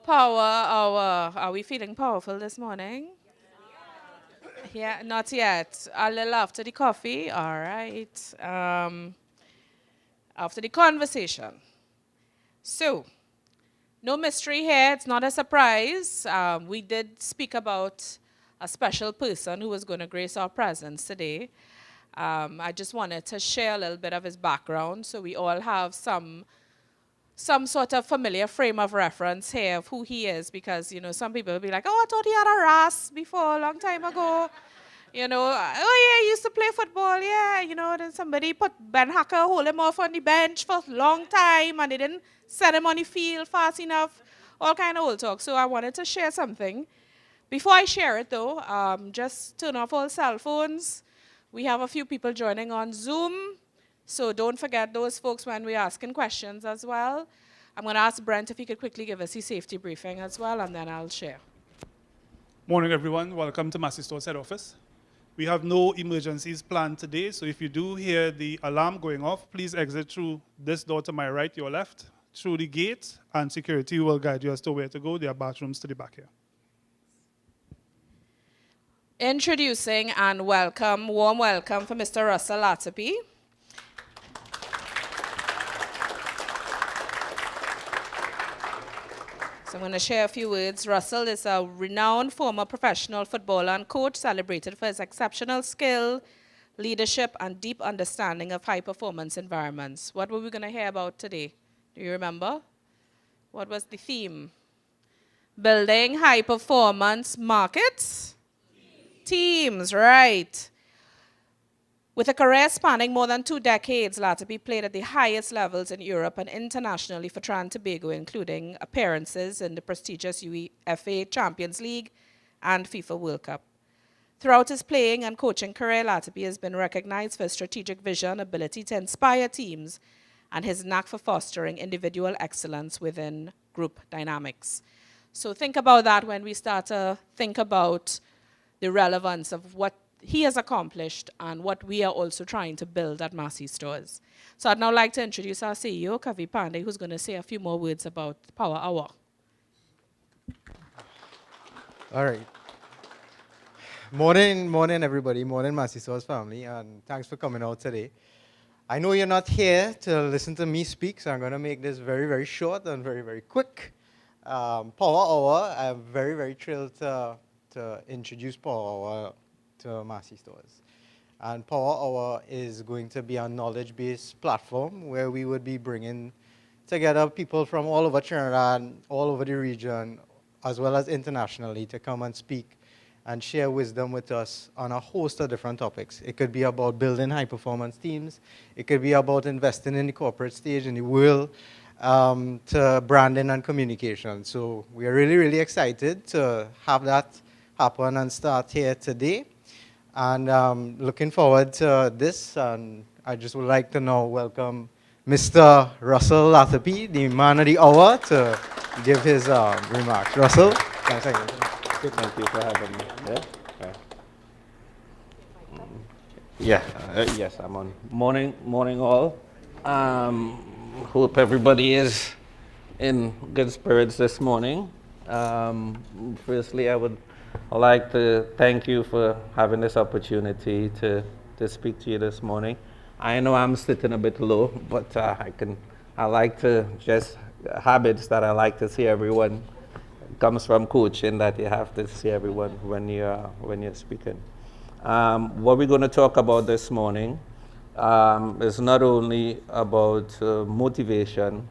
Power hour. Are we feeling powerful this morning? Yeah, not yet. A little after the coffee. All right. After the conversation. So, no mystery here. It's not a surprise. We did speak about a special person who was going to grace our presence today. I just wanted to share a little bit of his background so we all have some sort of familiar frame of reference here of who he is, because, you know, some people will be like, oh, I thought he had a RAS before a long time ago. You know, oh yeah, he used to play football, yeah. You know, then somebody put Ben Hacker, hold him off on the bench for a long time and they didn't set him on the field fast enough. All kind of old talk. So I wanted to share something. Before I share it though, just turn off all cell phones. We have a few people joining on Zoom. So don't forget those folks when we're asking questions as well. I'm going to ask Brent if he could quickly give us his safety briefing as well, and then I'll share. Morning, everyone. Welcome to Massy Stores head office. We have no emergencies planned today, so if you do hear the alarm going off, please exit through this door to my right, your left, through the gate, and security will guide you as to where to go. There are bathrooms to the back here. Introducing and warm welcome for Mr. Russell Latapy. So I'm going to share a few words. Russell is a renowned former professional footballer and coach, celebrated for his exceptional skill, leadership, and deep understanding of high-performance environments. What were we going to hear about today? Do you remember? What was the theme? Building high-performance markets? Teams, right. With a career spanning more than 2 decades, Latapy played at the highest levels in Europe and internationally for Trinidad and Tobago, including appearances in the prestigious UEFA Champions League and FIFA World Cup. Throughout his playing and coaching career, Latapy has been recognized for his strategic vision, ability to inspire teams, and his knack for fostering individual excellence within group dynamics. So think about that when we start to think about the relevance of what he has accomplished and what we are also trying to build at Massy Stores. So I'd now like to introduce our CEO, Kavi Pandey, who's going to say a few more words about Power Hour. All right. Morning, everybody. Morning, Massy Stores family, and thanks for coming out today. I know you're not here to listen to me speak, so I'm going to make this very, very short and very, very quick. Power Hour, I'm very, very thrilled to introduce Power Hour to Massy Stores. And Power Hour is going to be a knowledge-based platform where we would be bringing together people from all over Trinidad, all over the region, as well as internationally, to come and speak and share wisdom with us on a host of different topics. It could be about building high-performance teams. It could be about investing in the corporate stage in the world, to branding and communication. So we are really, really excited to have that happen and start here today. And looking forward to this, and I just would like to now welcome Mr. Russell Latapy, the man of the hour, to give his remarks. Russell, thanks again. Thank you for having me. Yeah, yes, I'm on. Morning all. Hope everybody is in good spirits this morning. Firstly, I would like to thank you for having this opportunity to speak to you this morning. I know I'm sitting a bit low, but I like to just habits that I like to see everyone comes from coaching, that you have to see everyone when you're speaking. What we're going to talk about this morning is not only about motivation,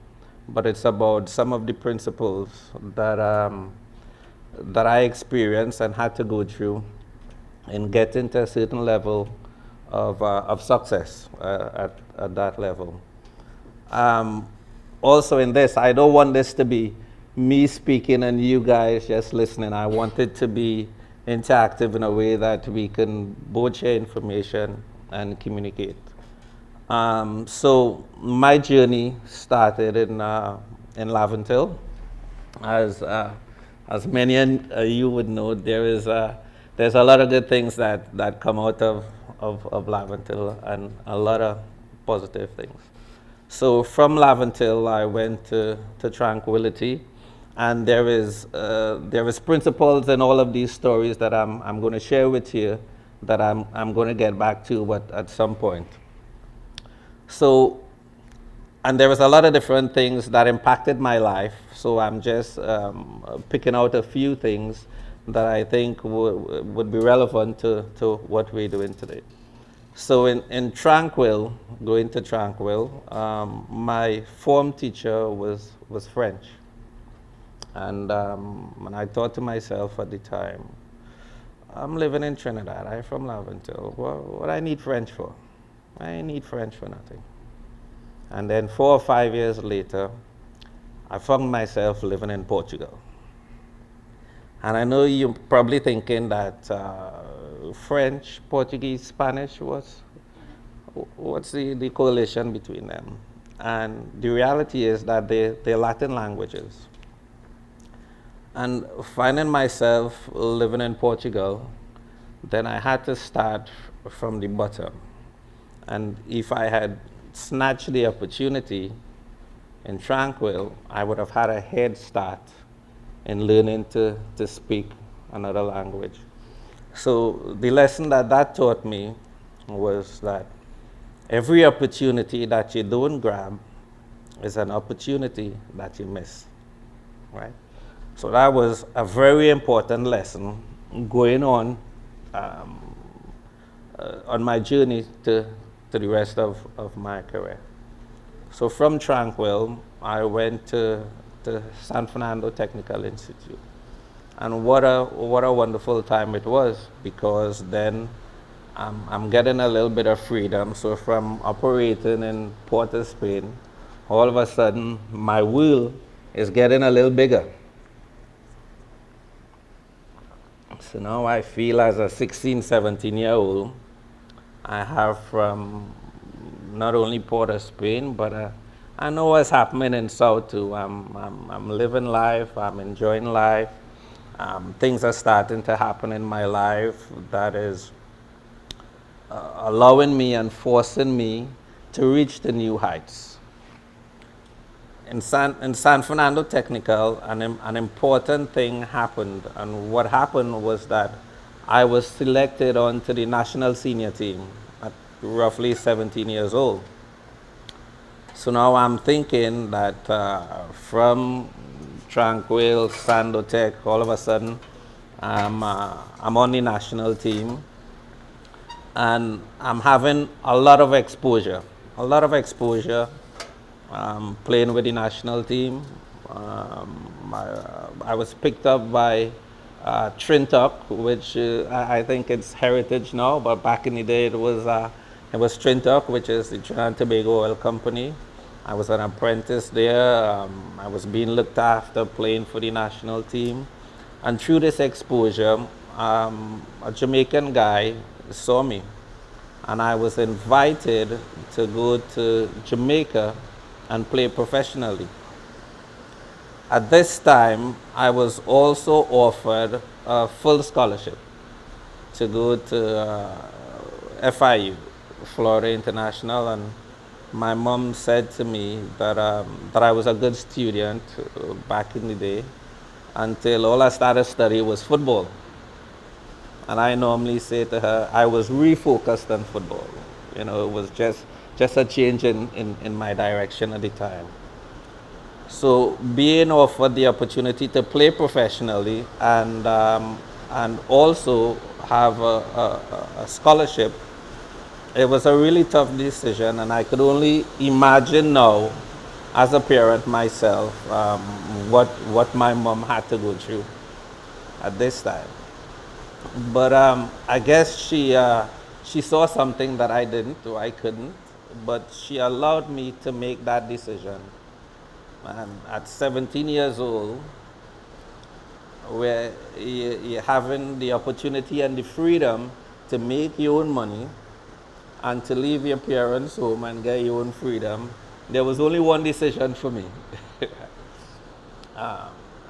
but it's about some of the principles that I experienced and had to go through in getting to a certain level of success at that level. Also in this, I don't want this to be me speaking and you guys just listening. I want it to be interactive in a way that we can both share information and communicate. So my journey started in Laventille. As many of you would know, there's a lot of good things that come out of Laventille, and a lot of positive things. So from Laventille, I went to Tranquility, And there is principles in all of these stories that I'm going to share with you that I'm going to get back to but at some point. So, and there was a lot of different things that impacted my life. So I'm just picking out a few things that I think would be relevant to what we're doing today. So in Tranquil, going to Tranquil, my form teacher was French. And I thought to myself at the time, I'm living in Trinidad, I'm from Laventille, what I need French for? I need French for nothing. And then 4 or 5 years later, I found myself living in Portugal. And I know you're probably thinking that French, Portuguese, Spanish, what's the correlation between them? And the reality is that they're Latin languages. And finding myself living in Portugal, then I had to start from the bottom. And if I had snatched the opportunity in Tranquil, I would have had a head start in learning to speak another language. So the lesson that taught me was that every opportunity that you don't grab is an opportunity that you miss, right? So that was a very important lesson going on my journey to the rest of my career. So from Tranquil, I went to San Fernando Technical Institute. And what a wonderful time it was, because then I'm getting a little bit of freedom. So from operating in Port of Spain, all of a sudden my world is getting a little bigger. So now I feel as a 16, 17-year-old, I have from not only Port of Spain, but I know what's happening in South too. I'm living life, I'm enjoying life. Things are starting to happen in my life that is allowing me and forcing me to reach the new heights. In San Fernando Technical, an important thing happened, and what happened was that I was selected onto the national senior team at roughly 17 years old. So now I'm thinking that from Tranquil, Sandotech, all of a sudden I'm on the national team, and I'm having a lot of exposure, playing with the national team. I was picked up by Trinidad, which I think it's heritage now, but back in the day it was Trinidad, which is the Trinidad and Tobago Oil Company. I was an apprentice there. I was being looked after, playing for the national team. And through this exposure, a Jamaican guy saw me, and I was invited to go to Jamaica and play professionally. At this time, I was also offered a full scholarship to go to FIU, Florida International, and my mom said to me that I was a good student back in the day, until all I started studying was football. And I normally say to her, I was refocused on football. You know, it was just a change in my direction at the time. So being offered the opportunity to play professionally and also have a scholarship, it was a really tough decision, and I could only imagine now, as a parent myself, what my mom had to go through at this time. But I guess she saw something that I didn't, or I couldn't, but she allowed me to make that decision. And at 17 years old, where you're having the opportunity and the freedom to make your own money and to leave your parents' home and get your own freedom, there was only one decision for me.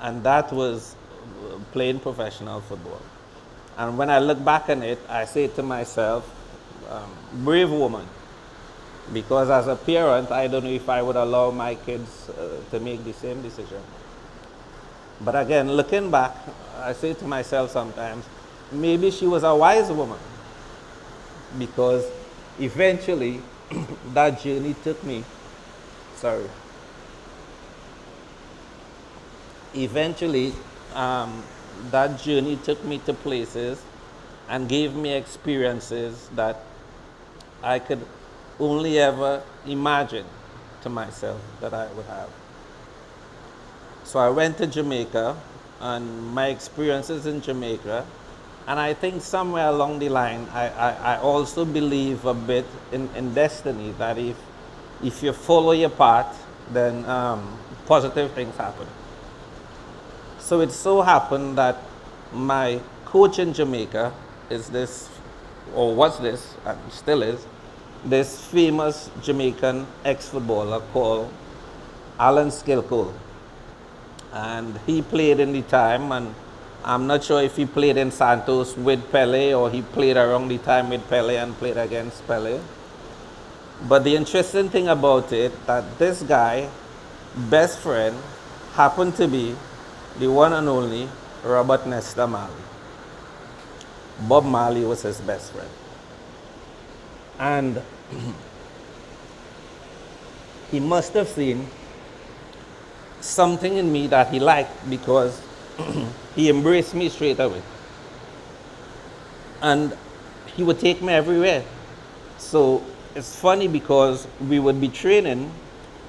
And that was playing professional football. And when I look back on it, I say to myself, brave woman. Because as a parent, I don't know if I would allow my kids to make the same decision. But again, looking back, I say to myself sometimes, maybe she was a wise woman, because eventually that journey took me, sorry, eventually that journey took me to places and gave me experiences that I could only ever imagine to myself that I would have. So I went to Jamaica, and my experiences in Jamaica, and I think somewhere along the line, I also believe a bit in destiny, that if you follow your path, then positive things happen. So it so happened that my coach in Jamaica is this, or was this, and still is, this famous Jamaican ex-footballer called Alan Skilcole. And he played in the time, and I'm not sure if he played in Santos with Pele or he played around the time with Pele and played against Pele. But the interesting thing about it, that this guy, best friend, happened to be the one and only Robert Nesta Marley. Bob Marley was his best friend. And he must have seen something in me that he liked, because he embraced me straight away. And he would take me everywhere. So it's funny, because we would be training,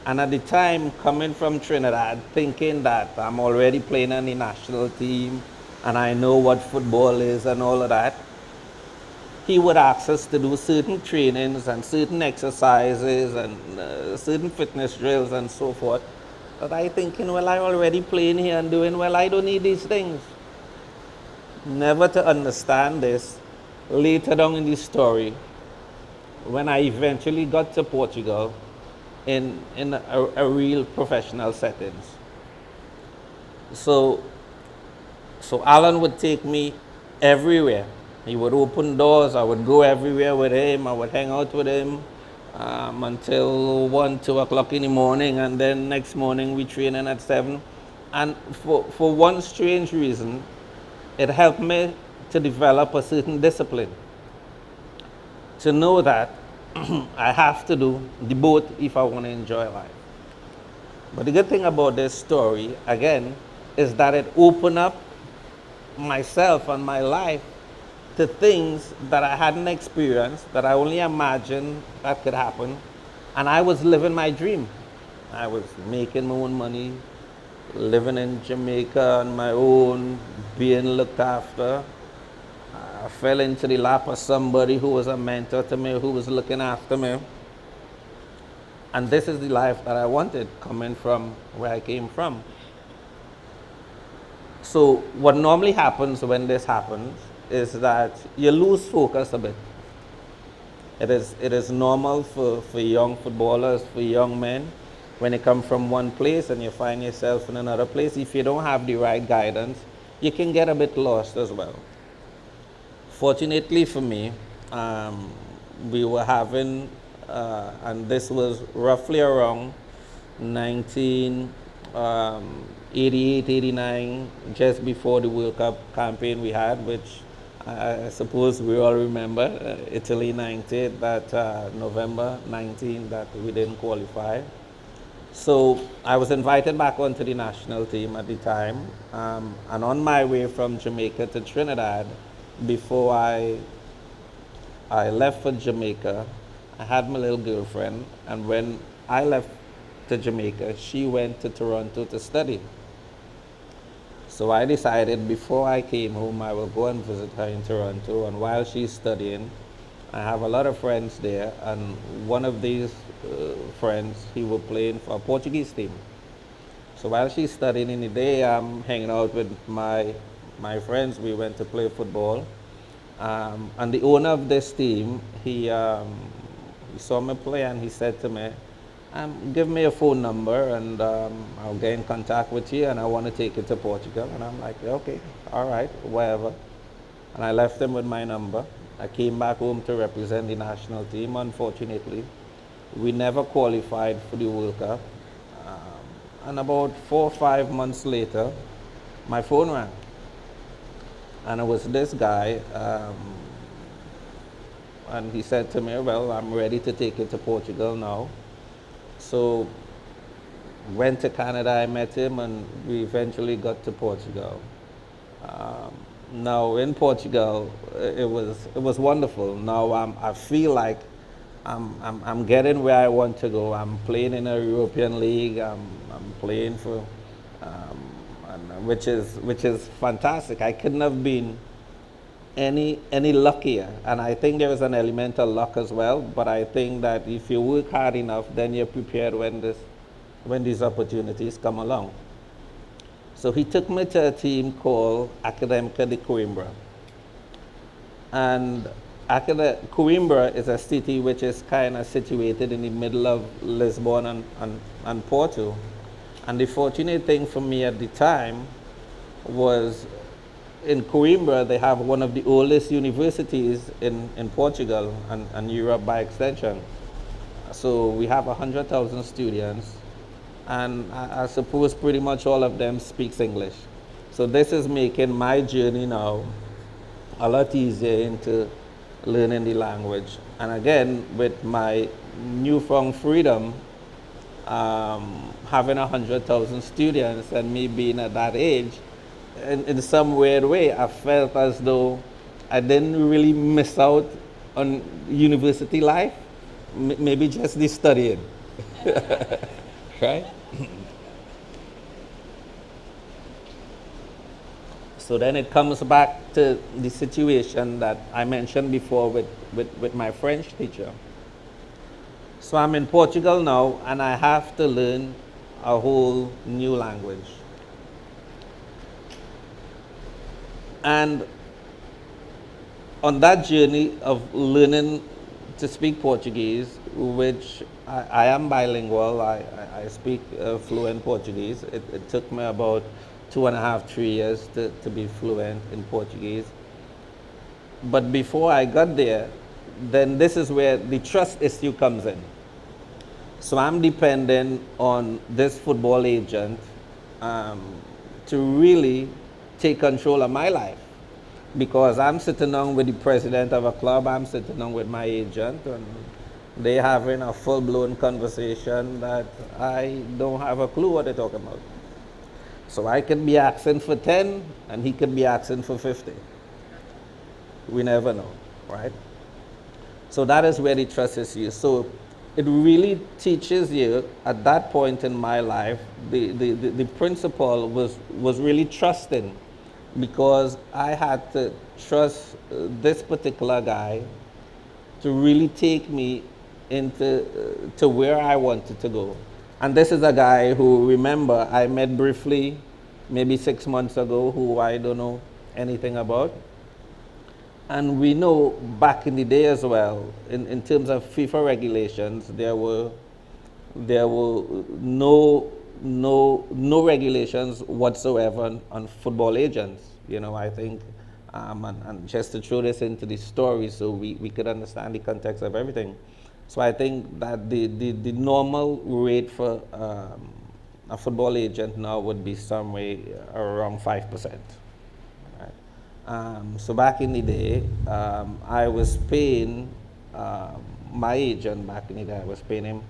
and at the time, coming from Trinidad, thinking that I'm already playing on the national team and I know what football is and all of that, he would ask us to do certain trainings and certain exercises and certain fitness drills and so forth. But I thinking, well, I'm already playing here and doing well, I don't need these things. Never to understand this, later down in the story, when I eventually got to Portugal in a real professional settings. So Alan would take me everywhere. He would open doors, I would go everywhere with him, I would hang out with him until 1, 2 o'clock in the morning, and then next morning we training at 7. And for one strange reason, it helped me to develop a certain discipline. To know that I have to do the both if I want to enjoy life. But the good thing about this story, again, is that it opened up myself and my life to things that I hadn't experienced, that I only imagined that could happen. And I was living my dream. I was making my own money, living in Jamaica on my own, being looked after. I fell into the lap of somebody who was a mentor to me, who was looking after me. And this is the life that I wanted, coming from where I came from. So what normally happens when this happens is that you lose focus a bit. It is normal for young footballers, for young men, when you come from one place and you find yourself in another place, if you don't have the right guidance, you can get a bit lost as well. Fortunately for me, we were having, and this was roughly around 1988, 89, just before the World Cup campaign we had, which I suppose we all remember, Italy 98, that November 19, that we didn't qualify. So I was invited back onto the national team at the time, and on my way from Jamaica to Trinidad, before I left for Jamaica, I had my little girlfriend, and when I left to Jamaica, she went to Toronto to study. So I decided before I came home, I will go and visit her in Toronto, and while she's studying, I have a lot of friends there, and one of these friends, he was playing for a Portuguese team. So while she's studying in the day, I'm hanging out with my friends. We went to play football, and the owner of this team, he saw me play, and he said to me, give me a phone number and I'll get in contact with you, and I want to take you to Portugal. And I'm like, okay, all right, whatever. And I left him with my number. I came back home to represent the national team. Unfortunately, we never qualified for the World Cup. And about 4 or 5 months later, my phone rang. And it was this guy, and he said to me, well, I'm ready to take you to Portugal now. So went to Canada, I met him, and we eventually got to Portugal. Um, Now in Portugal, it was wonderful. Now I feel like I'm getting where I want to go. I'm playing in a European league. I'm playing for, which is fantastic. I couldn't have been any luckier. And I think there is an element of luck as well. But I think that if you work hard enough, then you're prepared when these opportunities come along. So he took me to a team called Académica de Coimbra. And Coimbra is a city which is kind of situated in the middle of Lisbon and Porto. And the fortunate thing for me at the time was in Coimbra, they have one of the oldest universities in Portugal and Europe by extension. So we have 100,000 students, and I suppose pretty much all of them speaks English. So this is making my journey now a lot easier into learning the language. And again, with my newfound freedom, having 100,000 students and me being at that age, in some weird way, I felt as though I didn't really miss out on university life, maybe just the studying, right? So then it comes back to the situation that I mentioned before with my French teacher. So I'm in Portugal now, and I have to learn a whole new language. And on that journey of learning to speak Portuguese, which I am bilingual, I speak fluent Portuguese. It took me about 2.5, 3 years to be fluent in Portuguese. But before I got there, then this is where the trust issue comes in. So I'm dependent on this football agent to really take control of my life, because I'm sitting down with the president of a club, I'm sitting down with my agent, and they having a full-blown conversation that I don't have a clue what they're talking about. So I could be asking for 10 and he could be asking for 50. We never know, right? So that is where the trust is used. So it really teaches you at that point in my life, the principle was really trusting, because I had to trust this particular guy to really take me into to where I wanted to go. And this is a guy who, remember, I met briefly maybe 6 months ago, who I don't know anything about. And we know back in the day as well, in terms of FIFA regulations, there were no regulations whatsoever on football agents. You know, I think, and just to throw this into the story so we could understand the context of everything. So I think that the normal rate for a football agent now would be somewhere around 5%. Right? So back in the day, I was paying my agent back in the day. I was paying him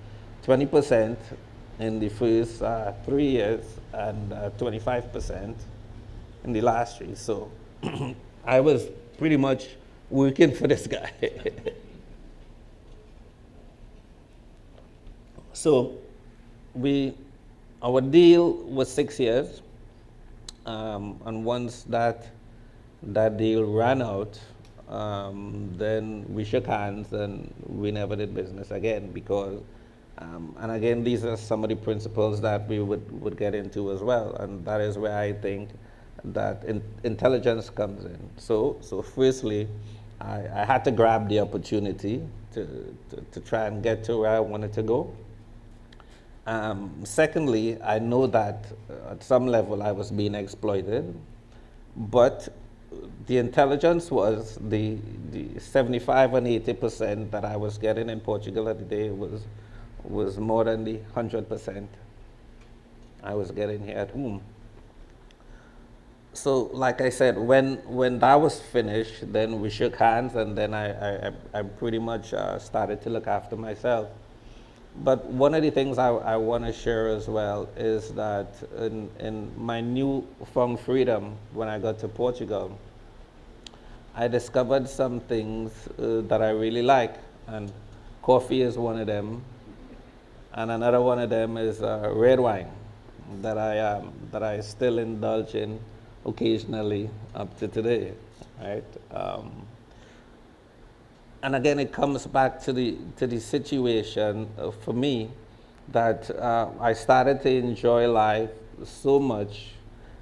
20% in the first 3 years and 25% in the last 3. So I was pretty much working for this guy. So our deal was 6 years, and once that deal ran out, then we shook hands and we never did business again, because, and again, these are some of the principles that we would get into as well, and that is where I think that intelligence comes in. So firstly, I had to grab the opportunity to try and get to where I wanted to go. Secondly, I know that at some level I was being exploited, but the intelligence was the 75 and 80% that I was getting in Portugal at the day was more than the 100% I was getting here at home. so like I said, when that was finished, then we shook hands, and then I pretty much started to look after myself. But one of the things I want to share as well is that in my new found freedom, when I got to Portugal, I discovered some things that I really like, and coffee is one of them, and another one of them is red wine that I still indulge in occasionally up to today, right? And again, it comes back to the situation for me that I started to enjoy life so much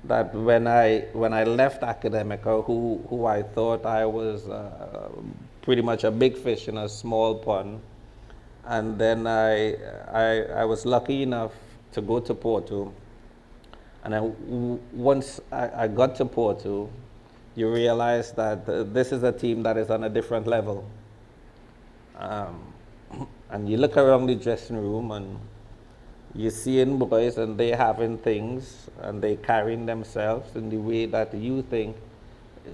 that when I left academica, who I thought I was pretty much a big fish in a small pond, and then I was lucky enough to go to Porto, and once I got to Porto, you realize that this is a team that is on a different level. Um, and you look around the dressing room and you're seeing boys and they having things and they carrying themselves in the way that you think,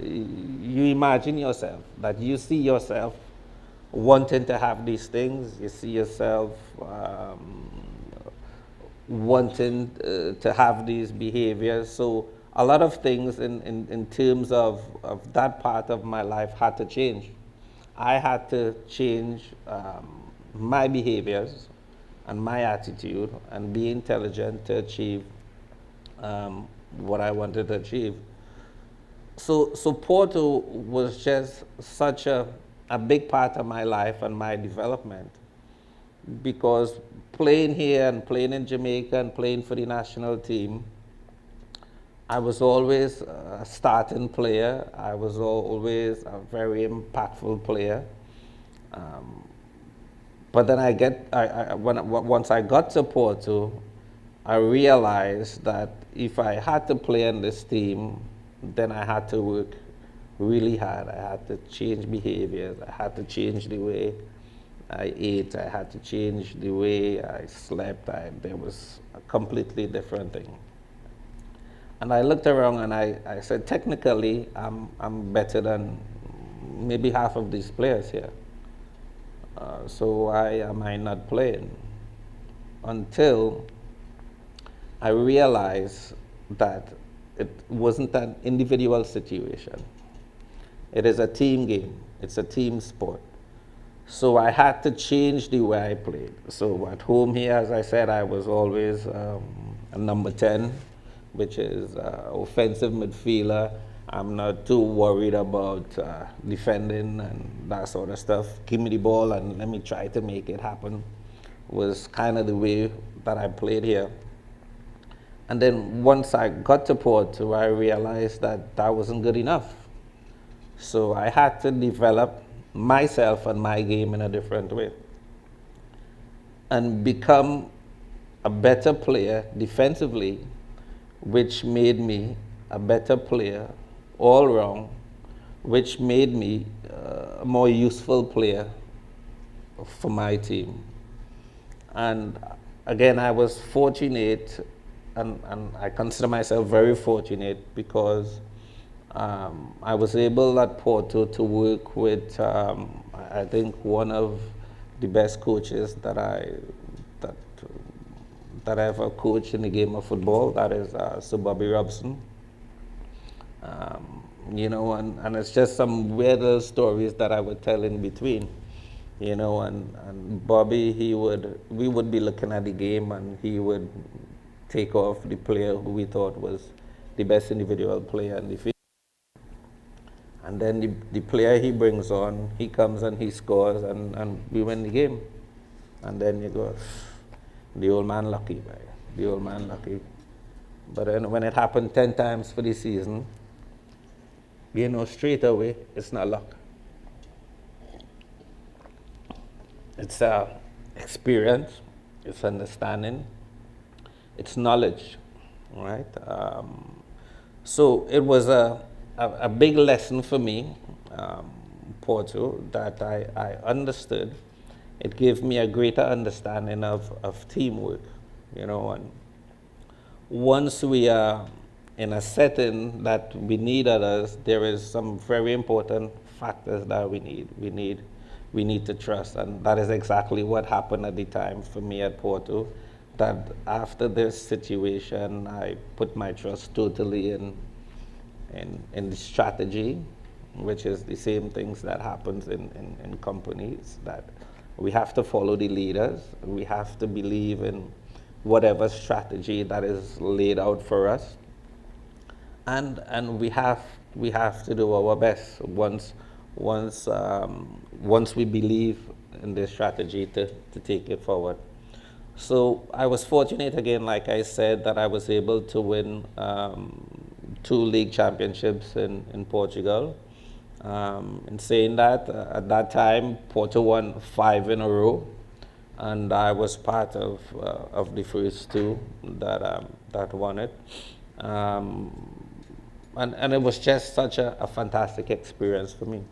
you imagine yourself, that you see yourself wanting to have these things, you see yourself wanting to have these behaviors. So a lot of things in terms of that part of my life had to change. I had to change my behaviors and my attitude and be intelligent to achieve what I wanted to achieve. So Porto was just such a big part of my life and my development, because playing here and playing in Jamaica and playing for the national team, I was always a starting player. I was always a very impactful player. But then once I got to Porto, I realized that if I had to play in this team, then I had to work really hard. I had to change behaviors. I had to change the way I ate. I had to change the way I slept. There was a completely different thing. And I looked around and I said, technically, I'm better than maybe half of these players here. So why am I not playing? Until I realized that it wasn't an individual situation. It is a team game. It's a team sport. So I had to change the way I played. So at home here, as I said, I was always a number 10, which is offensive midfielder. I'm not too worried about defending and that sort of stuff. Give me the ball and let me try to make it happen was kind of the way that I played here. And then once I got to Porto, I realized that that wasn't good enough. So I had to develop myself and my game in a different way and become a better player defensively, which made me a better player all round, which made me a more useful player for my team. And again, I was fortunate, and I consider myself very fortunate, because I was able at Porto to work with, I think, one of the best coaches that I ever coached in the game of football. That is Sir Bobby Robson. You know, and it's just some weird little stories that I would tell in between. You know, and Bobby, we would be looking at the game and he would take off the player who we thought was the best individual player in the field. And then the player he brings on, he comes and he scores and we win the game. And then you go, the old man lucky, man. The old man lucky. But then when it happened 10 times for the season, you know, straight away, it's not luck. It's experience, it's understanding, it's knowledge, right? So it was a big lesson for me, Porto, that I understood. It gave me a greater understanding of teamwork, you know. And once we are in a setting that we need others, there is some very important factors that we need. We need to trust, and that is exactly what happened at the time for me at Porto. That after this situation, I put my trust totally in the strategy, which is the same things that happens in companies, that we have to follow the leaders. We have to believe in whatever strategy that is laid out for us. And we have to do our best once we believe in this strategy to take it forward. So I was fortunate again, like I said, that I was able to win 2 league championships in Portugal. In saying that, at that time, Porto won 5 in a row, and I was part of the first 2 that won it. And it was just such a fantastic experience for me.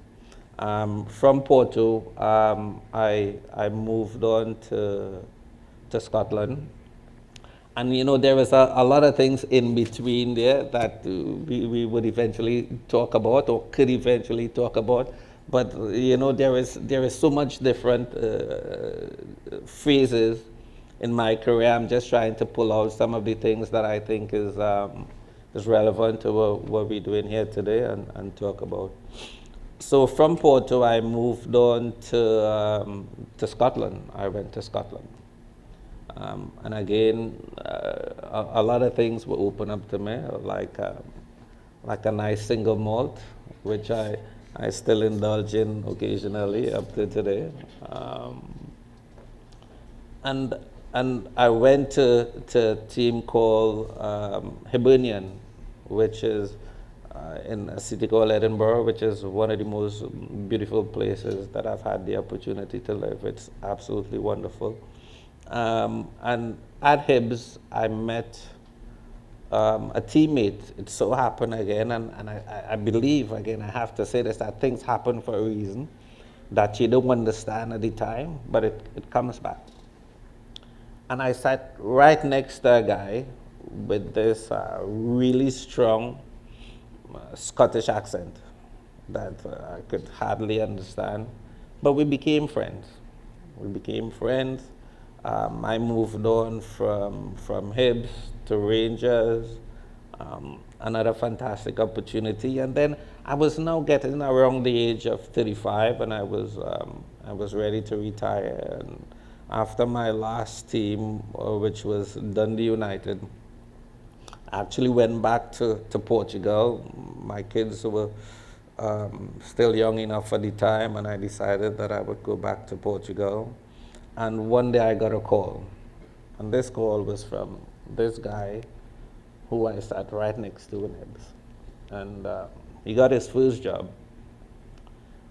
From Porto, I moved on to Scotland. And you know, there was a lot of things in between there that we would eventually talk about, or could eventually talk about. But you know, there is so much different phases in my career. I'm just trying to pull out some of the things that I think is relevant to what we're doing here today and talk about. So from Porto, I moved on to Scotland. I went to Scotland. And again, a lot of things were open up to me, like a nice single malt, which I still indulge in occasionally up to today. And I went to a team called Hibernian, which is in a city called Edinburgh, which is one of the most beautiful places that I've had the opportunity to live. It's absolutely wonderful. And at Hibs, I met a teammate. It so happened again, and I believe, again, I have to say this, that things happen for a reason that you don't understand at the time, but it comes back. And I sat right next to a guy with this really strong Scottish accent that I could hardly understand, but we became friends. I moved on from Hibs to Rangers, another fantastic opportunity. And then I was now getting around the age of 35, and I was ready to retire. And after my last team, which was Dundee United, I actually went back to Portugal. My kids were still young enough at the time, and I decided that I would go back to Portugal. And one day I got a call, and this call was from this guy who I sat right next to in Hibs. And he got his first job,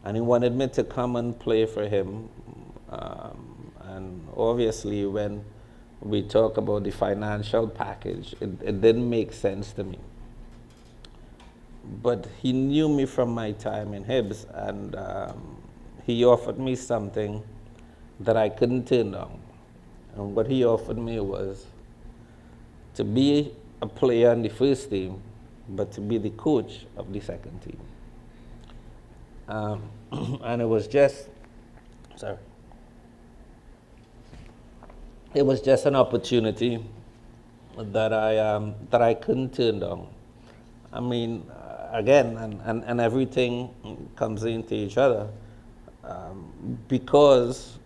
and he wanted me to come and play for him. And obviously, when we talk about the financial package, it didn't make sense to me. But he knew me from my time in Hibs, and he offered me something that I couldn't turn down. And what he offered me was to be a player on the first team, but to be the coach of the second team. And it was just an opportunity that I couldn't turn down. I mean, again, and everything comes into each other. Because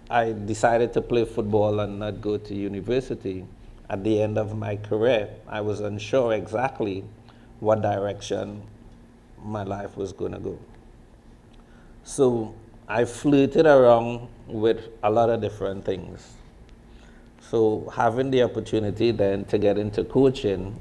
I decided to play football and not go to university at the end of my career, I was unsure exactly what direction my life was going to go. So I flirted around with a lot of different things. So having the opportunity then to get into coaching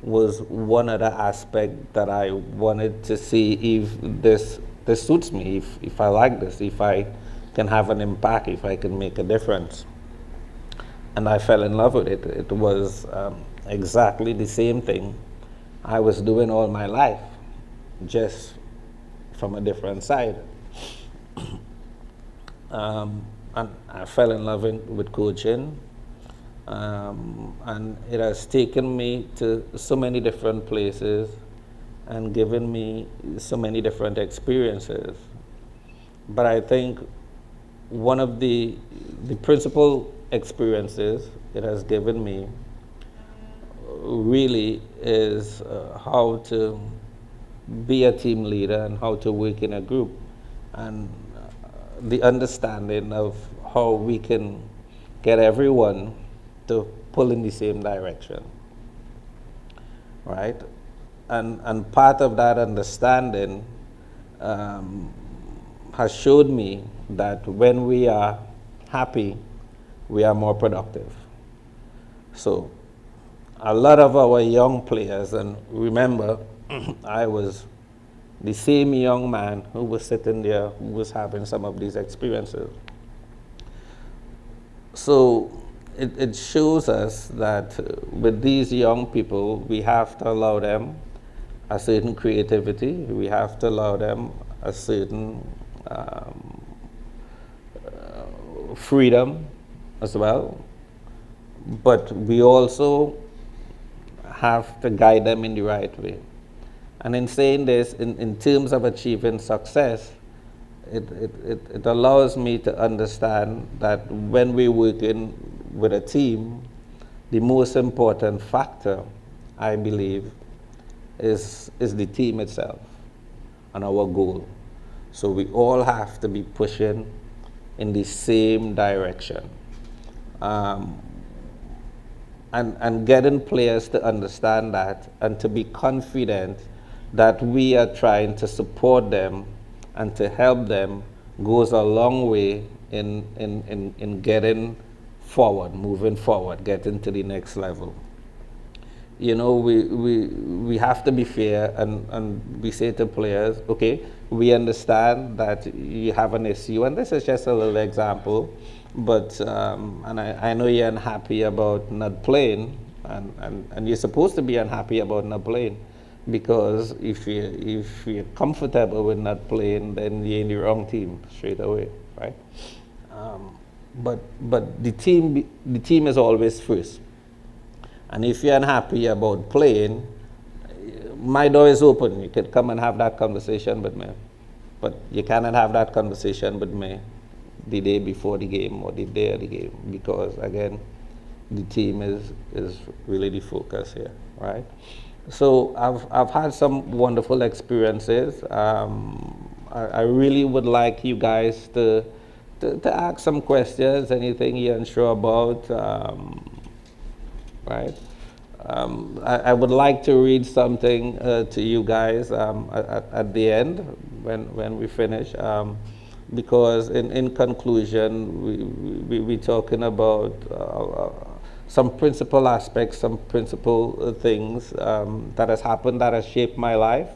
was one other aspect that I wanted to see if this suits me, if I like this, if I can have an impact, if I can make a difference. And I fell in love with it. It was exactly the same thing I was doing all my life, just from a different side. And I fell in love with coaching. And it has taken me to so many different places and given me so many different experiences. But I think one of the principal experiences it has given me really is how to be a team leader and how to work in a group, and the understanding of how we can get everyone to pull in the same direction, right? And part of that understanding has showed me that when we are happy, we are more productive. So a lot of our young players, and remember, I was the same young man who was sitting there, who was having some of these experiences. So it shows us that with these young people, we have to allow them a certain creativity, we have to allow them a certain freedom as well, but we also have to guide them in the right way. And in saying this, in terms of achieving success, it allows me to understand that when we're working with a team, the most important factor, I believe, is the team itself and our goal. So we all have to be pushing in the same direction. And getting players to understand that and to be confident that we are trying to support them and to help them goes a long way in getting forward, moving forward, getting to the next level. You know, we have to be fair, and we say to players, okay, we understand that you have an issue, and this is just a little example, but and I know you're unhappy about not playing, and you're supposed to be unhappy about not playing, because if you're comfortable with not playing, then you're in the wrong team straight away, right? But the team is always first. And if you're unhappy about playing, my door is open. You can come and have that conversation with me. But you cannot have that conversation with me the day before the game or the day of the game, because, again, the team is really the focus here, right? So I've had some wonderful experiences. I really would like you guys to ask some questions, anything you're unsure about. Right? I would like to read something to you guys at the end when we finish, because in conclusion, we're talking about some principal aspects, some principal things that has happened that has shaped my life.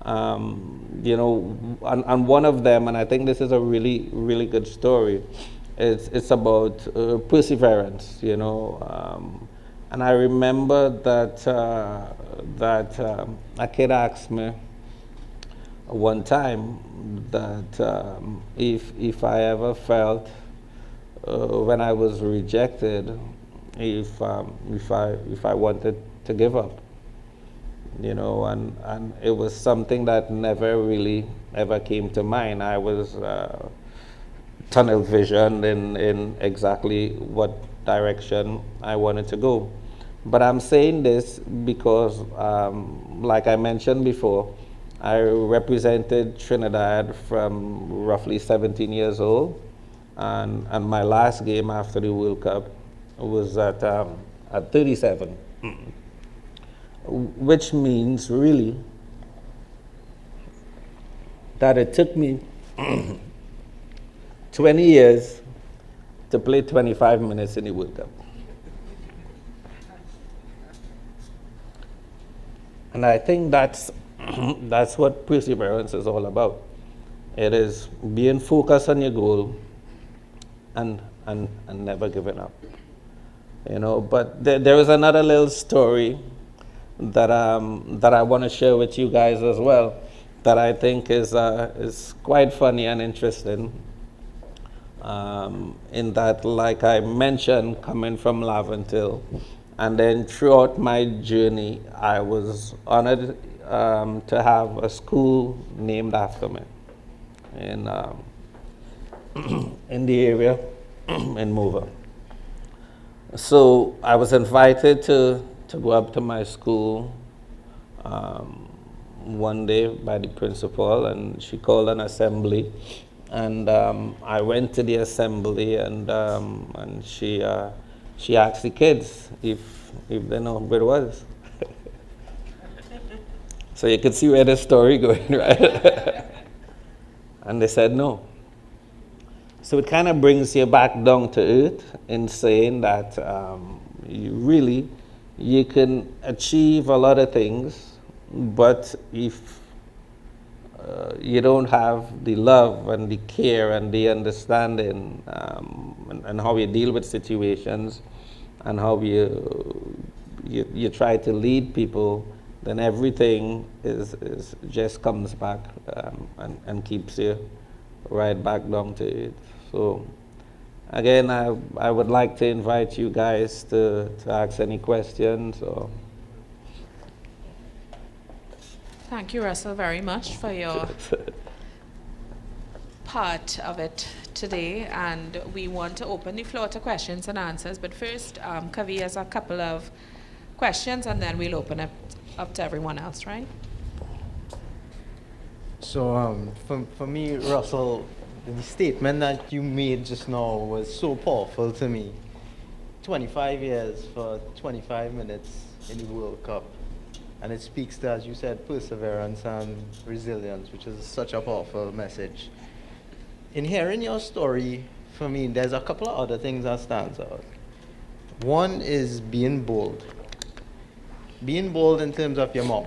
You know, and one of them, and I think this is a really, really good story, it's about perseverance, you know. And I remember that a kid asked me one time that if I ever felt when I was rejected, if I wanted to give up, you know, and it was something that never really ever came to mind. I was tunnel vision in exactly what direction I wanted to go. But I'm saying this because, like I mentioned before, I represented Trinidad from roughly 17 years old, and my last game after the World Cup was at 37, which means really that it took me 20 years to play 25 minutes in the World Cup. And I think that's what perseverance is all about. It is being focused on your goal and never giving up. You know, but there is another little story that I want to share with you guys as well, that I think is quite funny and interesting. in that, like I mentioned, coming from Laventille, and then throughout my journey, I was honored to have a school named after me in, in the area in Mover. So I was invited to go up to my school one day by the principal, and she called an assembly. And I went to the assembly, and she asked the kids if they know who it was. So you could see where the story going, right? And they said no. So it kind of brings you back down to earth in saying that you can achieve a lot of things, but if you don't have the love and the care and the understanding and how you deal with situations and how you try to lead people, then everything is just comes back and keeps you right back down to it. So again, I would like to invite you guys to ask any questions or. Thank you, Russell, very much for your part of it today. And we want to open the floor to questions and answers. But first, Kavi has a couple of questions, and then we'll open it up to everyone else, right? So for me, Russell, the statement that you made just now was so powerful to me. 25 years for 25 minutes in the World Cup. And it speaks to, as you said, perseverance and resilience, which is such a powerful message. In hearing your story, for me, there's a couple of other things that stands out. One is being bold. Being bold in terms of your mom.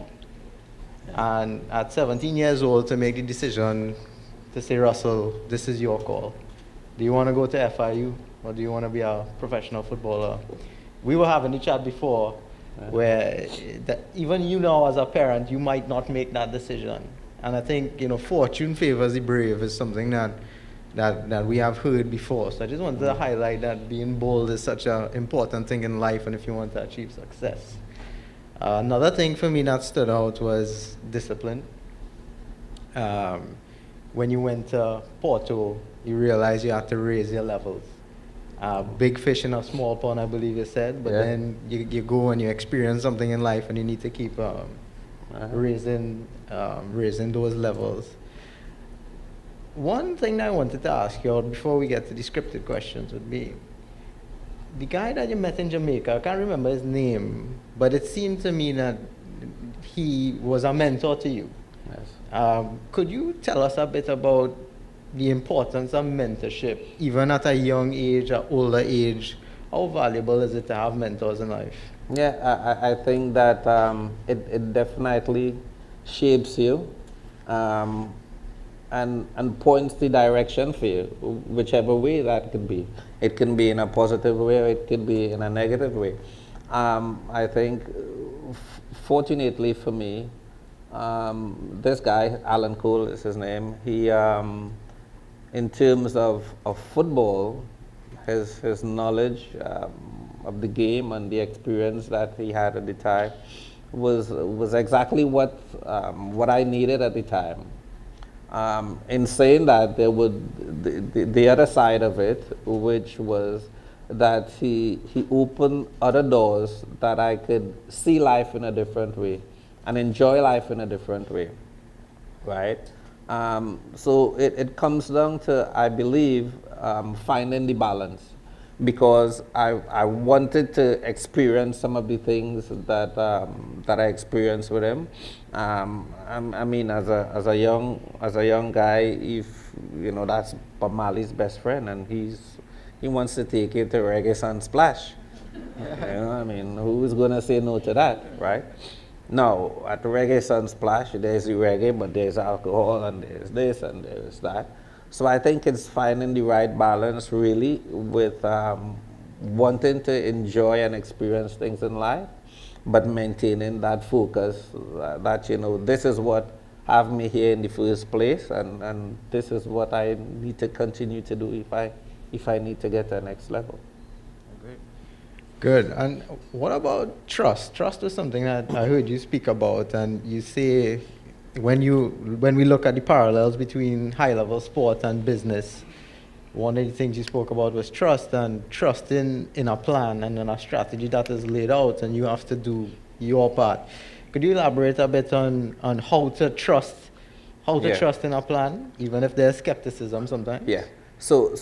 And at 17 years old, to make the decision to say, Russell, this is your call. Do you want to go to FIU or do you want to be a professional footballer? We were having a chat before where even you now as a parent, you might not make that decision. And I think, fortune favors the brave is something that we have heard before. So I just wanted to highlight that being bold is such an important thing in life and if you want to achieve success. Another thing for me that stood out was discipline. When you went to Porto, you realized you had to raise your levels. Big fish in a small pond, I believe you said, but then you go and you experience something in life and you need to keep raising those levels. One thing that I wanted to ask you before we get to the scripted questions would be, the guy that you met in Jamaica, I can't remember his name, but it seemed to me that he was a mentor to you. Yes. Could you tell us a bit about the importance of mentorship, even at a young age, or older age? How valuable is it to have mentors in life? Yeah, I think that it definitely shapes you and points the direction for you, whichever way that could be. It can be in a positive way or it could be in a negative way. I think, fortunately for me, this guy, Alan Cole is his name, he, in terms of football, his knowledge of the game and the experience that he had at the time was exactly what I needed at the time. In saying that, there would the other side of it, which was that he opened other doors that I could see life in a different way and enjoy life in a different way, right? So it comes down to, I believe, finding the balance, because I wanted to experience some of the things that I experienced with him. I mean, as a young guy, if that's Bob Marley's best friend, and he wants to take you to Reggae Sun Splash. I mean, who's gonna say no to that, right? Now, at Reggae Sun Splash, there's the reggae, but there's alcohol, and there's this, and there's that. So I think it's finding the right balance, really, with wanting to enjoy and experience things in life, but maintaining that focus that, this is what have me here in the first place, and this is what I need to continue to do if I need to get to the next level. Good. And what about trust? Trust is something that I heard you speak about, and you say when we look at the parallels between high-level sport and business, one of the things you spoke about was trust, and trust in a plan and in a strategy that is laid out, and you have to do your part. Could you elaborate a bit on how to trust in a plan, even if there's skepticism sometimes? Yeah. So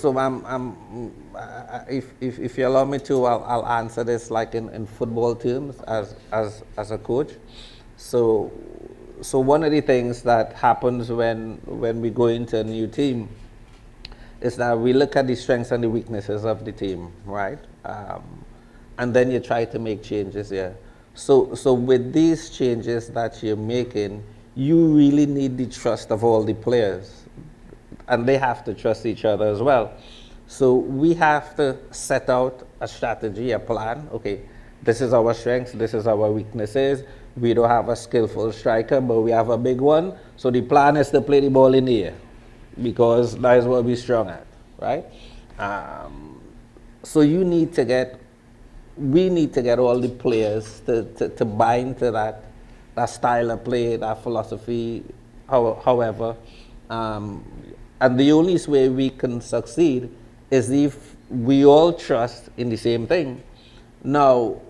if you allow me to, I'll answer this like in football terms as a coach. So one of the things that happens when we go into a new team is that we look at the strengths and the weaknesses of the team, right? And then you try to make changes here. So with these changes that you're making, you really need the trust of all the players. And they have to trust each other as well. So we have to set out a strategy, a plan. Okay, this is our strengths, this is our weaknesses. We don't have a skillful striker, but we have a big one. So the plan is to play the ball in the air, because that is what we're strong at, right? So we need to get all the players to buy into that style of play, that philosophy, however. And the only way we can succeed is if we all trust in the same thing. Now,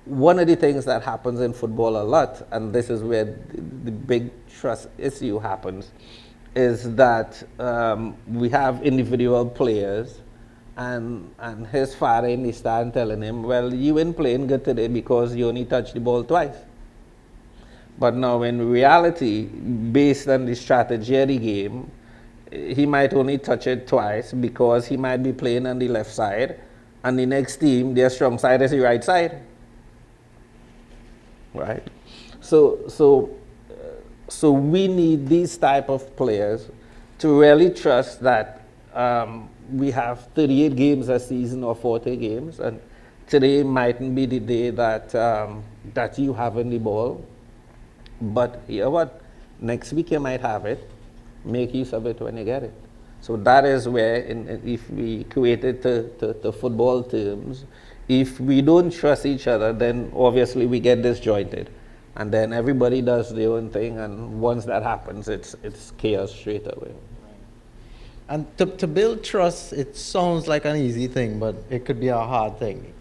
one of the things that happens in football a lot, and this is where the big trust issue happens, is that we have individual players, and his father in the stand telling him, well, you ain't playing good today because you only touched the ball twice. But now in reality, based on the strategy of the game, he might only touch it twice because he might be playing on the left side, and the next team, their strong side is the right side, right? So we need these type of players to really trust that we have 38 games a season or 40 games, and today mightn't be the day that you have in the ball, but you know what? Next week you might have it. Make use of it when you get it. So that is where, if we create it to football terms, if we don't trust each other, then obviously we get disjointed. And then everybody does their own thing, and once that happens, it's chaos straight away. And to build trust, it sounds like an easy thing, but it could be a hard thing.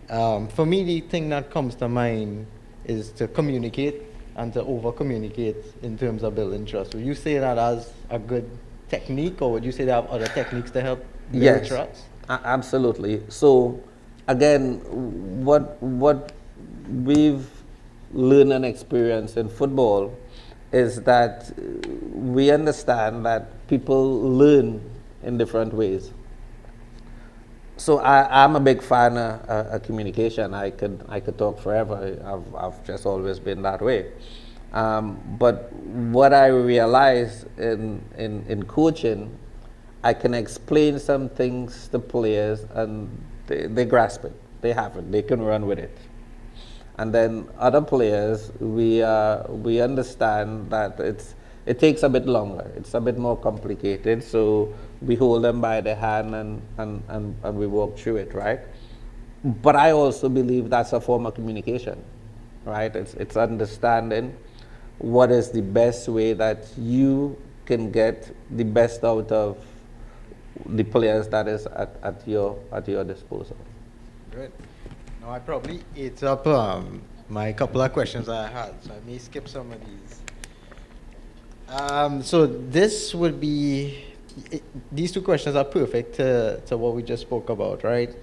For me, the thing that comes to mind is to communicate and to over-communicate in terms of building trust. Would you say that as a good technique, or would you say there have other techniques to help build trust? Absolutely. So again, what we've learned and experienced in football is that we understand that people learn in different ways. So I'm a big fan of communication. I could talk forever. I've just always been that way. But what I realized in coaching, I can explain some things to players and they grasp it. They have it. They can run with it. And then other players, we understand that it takes a bit longer. It's a bit more complicated. So we hold them by the hand and we walk through it, right? But I also believe that's a form of communication, right? It's understanding what is the best way that you can get the best out of the players that is at your disposal. Great. Now I probably ate up my couple of questions I had, so I may skip some of these. So this would be, these two questions are perfect to what we just spoke about, right?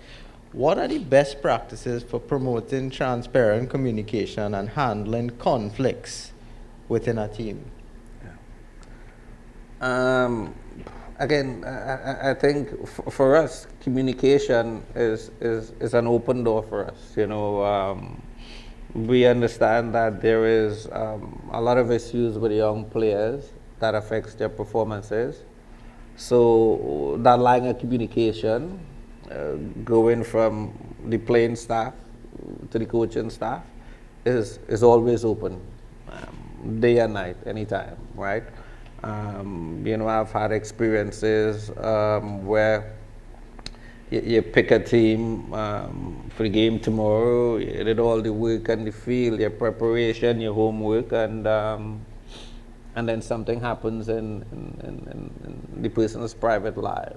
What are the best practices for promoting transparent communication and handling conflicts within a team? Again, I think for us, communication is an open door for us. You know, we understand that there is a lot of issues with young players that affects their performances. So that line of communication, going from the playing staff to the coaching staff, is always open. day and night, anytime, right? I've had experiences where you pick a team for the game tomorrow. You did all the work and the field, your preparation, your homework, and then something happens in the person's private life.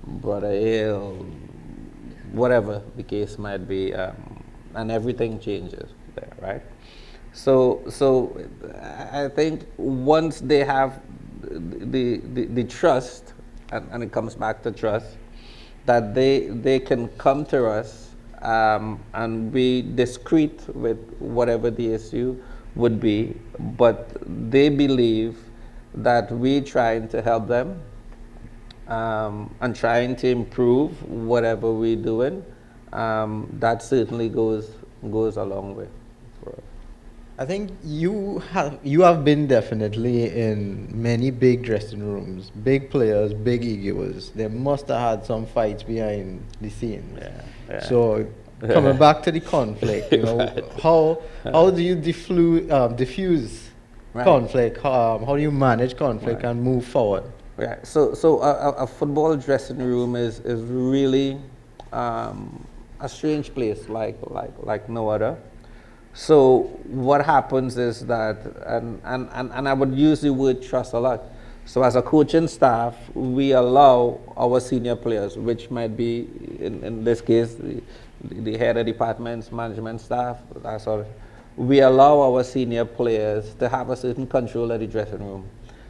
Brother ill, whatever the case might be, and everything changes there, right? So I think once they have the trust, and it comes back to trust, that they can come to us and be discreet with whatever the issue would be, but they believe that we trying to help them and trying to improve whatever we're doing, that certainly goes a long way for us. I think you have been definitely in many big dressing rooms, big players, big egos. They must have had some fights behind the scenes. Yeah. So coming back to the conflict, Right. how do you diffuse Right. conflict? How do you manage conflict and move forward? Yeah. So a football dressing room is really a strange place, like no other. So what happens is that, and I would use the word trust a lot. So as a coaching staff, we allow our senior players, which might be, in this case, the head of departments, management staff, that's all. We allow our senior players to have a certain control of the dressing room.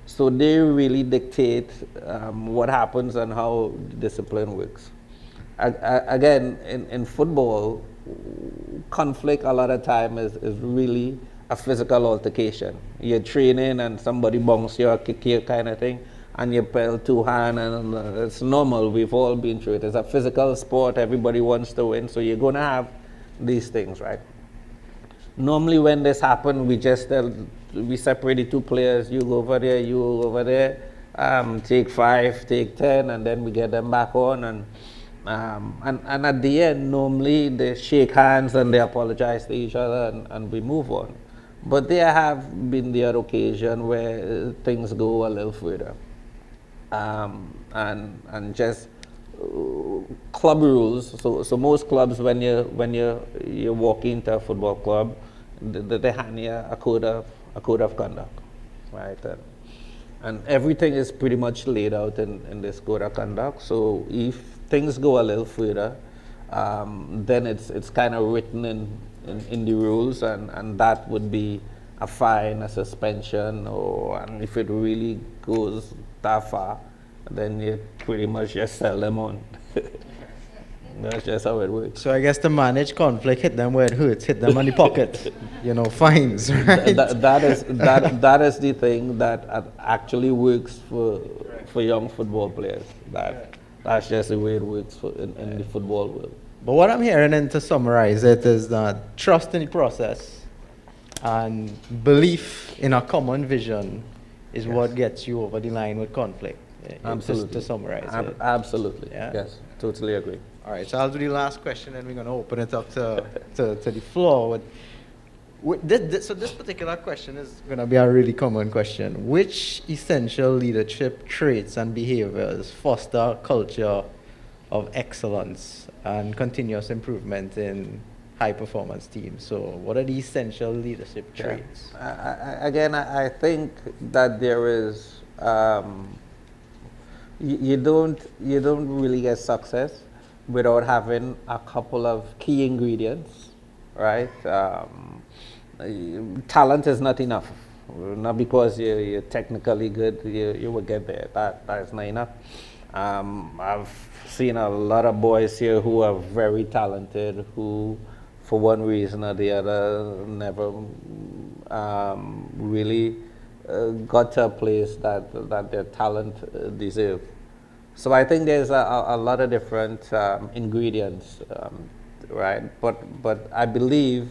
So they really dictate what happens and how discipline works. Again, in football, conflict a lot of time is really a physical altercation. You're training and somebody bonks you or kick you kind of thing, and you peel two hands, and it's normal. We've all been through it. It's a physical sport. Everybody wants to win, so you're going to have these things, right? Normally when this happens, we separate the two players. You go over there, you go over there, take 5, take 10, and then we get them back on, and at the end, normally they shake hands and they apologize to each other, and we move on. But there have been the other occasion where things go a little further, and just club rules. So most clubs, when you walk into a football club, they hand you a code of conduct, right? And everything is pretty much laid out in this code of conduct. So if things go a little further, then it's kind of written in the rules, and that would be a fine, a suspension, and if it really goes that far, then you pretty much just sell them on. That's just how it works. So I guess to manage conflict, hit them where it hurts, hit them on the pocket, fines, right? That is the thing that actually works for young football players. That's just the way it works in the football world. But what I'm hearing, and to summarize it, is that trust in the process and belief in a common vision is what gets you over the line with conflict. Absolutely. To summarize it. Absolutely. Yeah. Yes, totally agree. All right, so I'll do the last question, and we're going to open it up to the floor. So this particular question is going to be a really common question. Which essential leadership traits and behaviors foster a culture of excellence and continuous improvement in high-performance teams? So what are the essential leadership traits? I think that there is, you don't really get success without having a couple of key ingredients, right? Talent is not enough. Not because you're technically good, you will get there. That's not enough. I've seen a lot of boys here who are very talented, who, for one reason or the other, never really got to a place that their talent deserve. So I think there's a lot of different ingredients, right? But I believe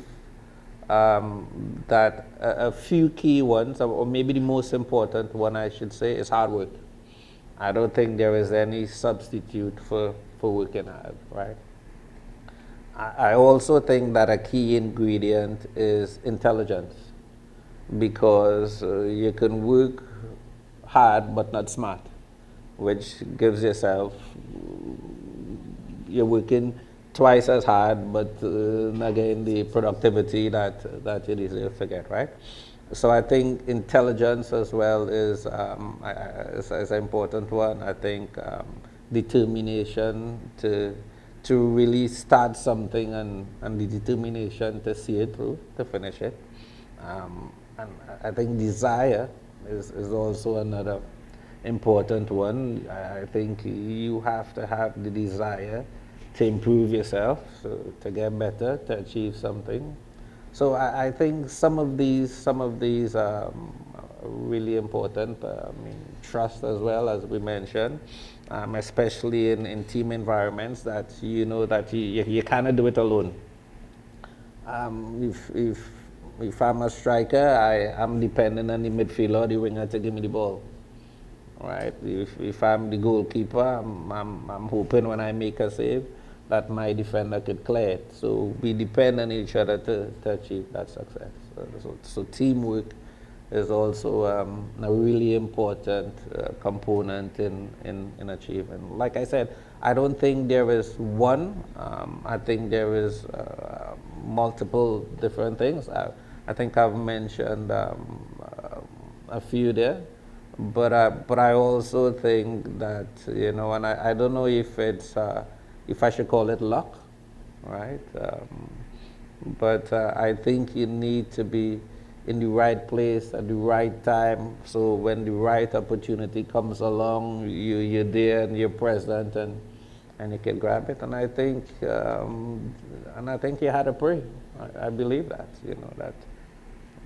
that a few key ones, or maybe the most important one I should say, is hard work. I don't think there is any substitute for working hard, right? I also think that a key ingredient is intelligence, because you can work hard but not smart, which gives yourself, you're working twice as hard, but again, the productivity that you deserve to get, right? So I think intelligence as well is an important one. I think determination to really start something, and the determination to see it through, to finish it. And I think desire is also another important one. I think you have to have the desire to improve yourself, so to get better, to achieve something. So I think some of these are really important. I mean, trust as well, as we mentioned, especially in team environments, that you know that you cannot do it alone. If I'm a striker, I'm dependent on the midfielder or the winger to give me the ball. Right? If I'm the goalkeeper, I'm hoping when I make a save that my defender could clear it. So we depend on each other to achieve that success. So teamwork is also a really important component in achieving. Like I said, I don't think there is one. I think there is multiple different things. I think I've mentioned a few there. But I also think that, you know, and I don't know if it's if I should call it luck, right? But I think you need to be in the right place at the right time. So when the right opportunity comes along, you're there and you're present, and you can grab it. And I think you had to pray. I believe that, you know, that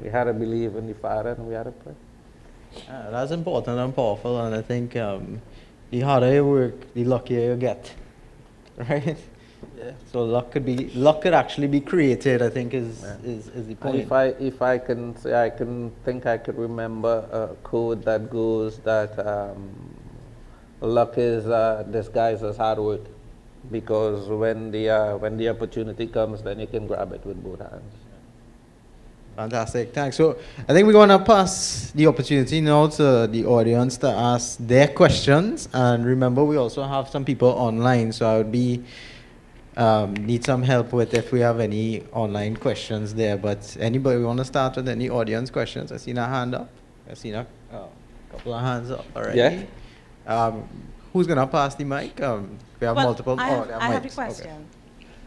we had to believe in the Father and we had to pray. That's important and powerful, and I think the harder you work, the luckier you get, right? Yeah. So luck could actually be created, I think, is the point. If I can say, I could remember a quote that goes that luck is disguised as hard work, because when the opportunity comes, then you can grab it with both hands. Fantastic, thanks. So I think we're going to pass the opportunity now to the audience to ask their questions. And remember, we also have some people online, so I would need some help with if we have any online questions there. But anybody want to start with any audience questions? I seen a hand up. I seen a couple of hands up already. Yeah. Who's going to pass the mic? We have multiple. I have a question.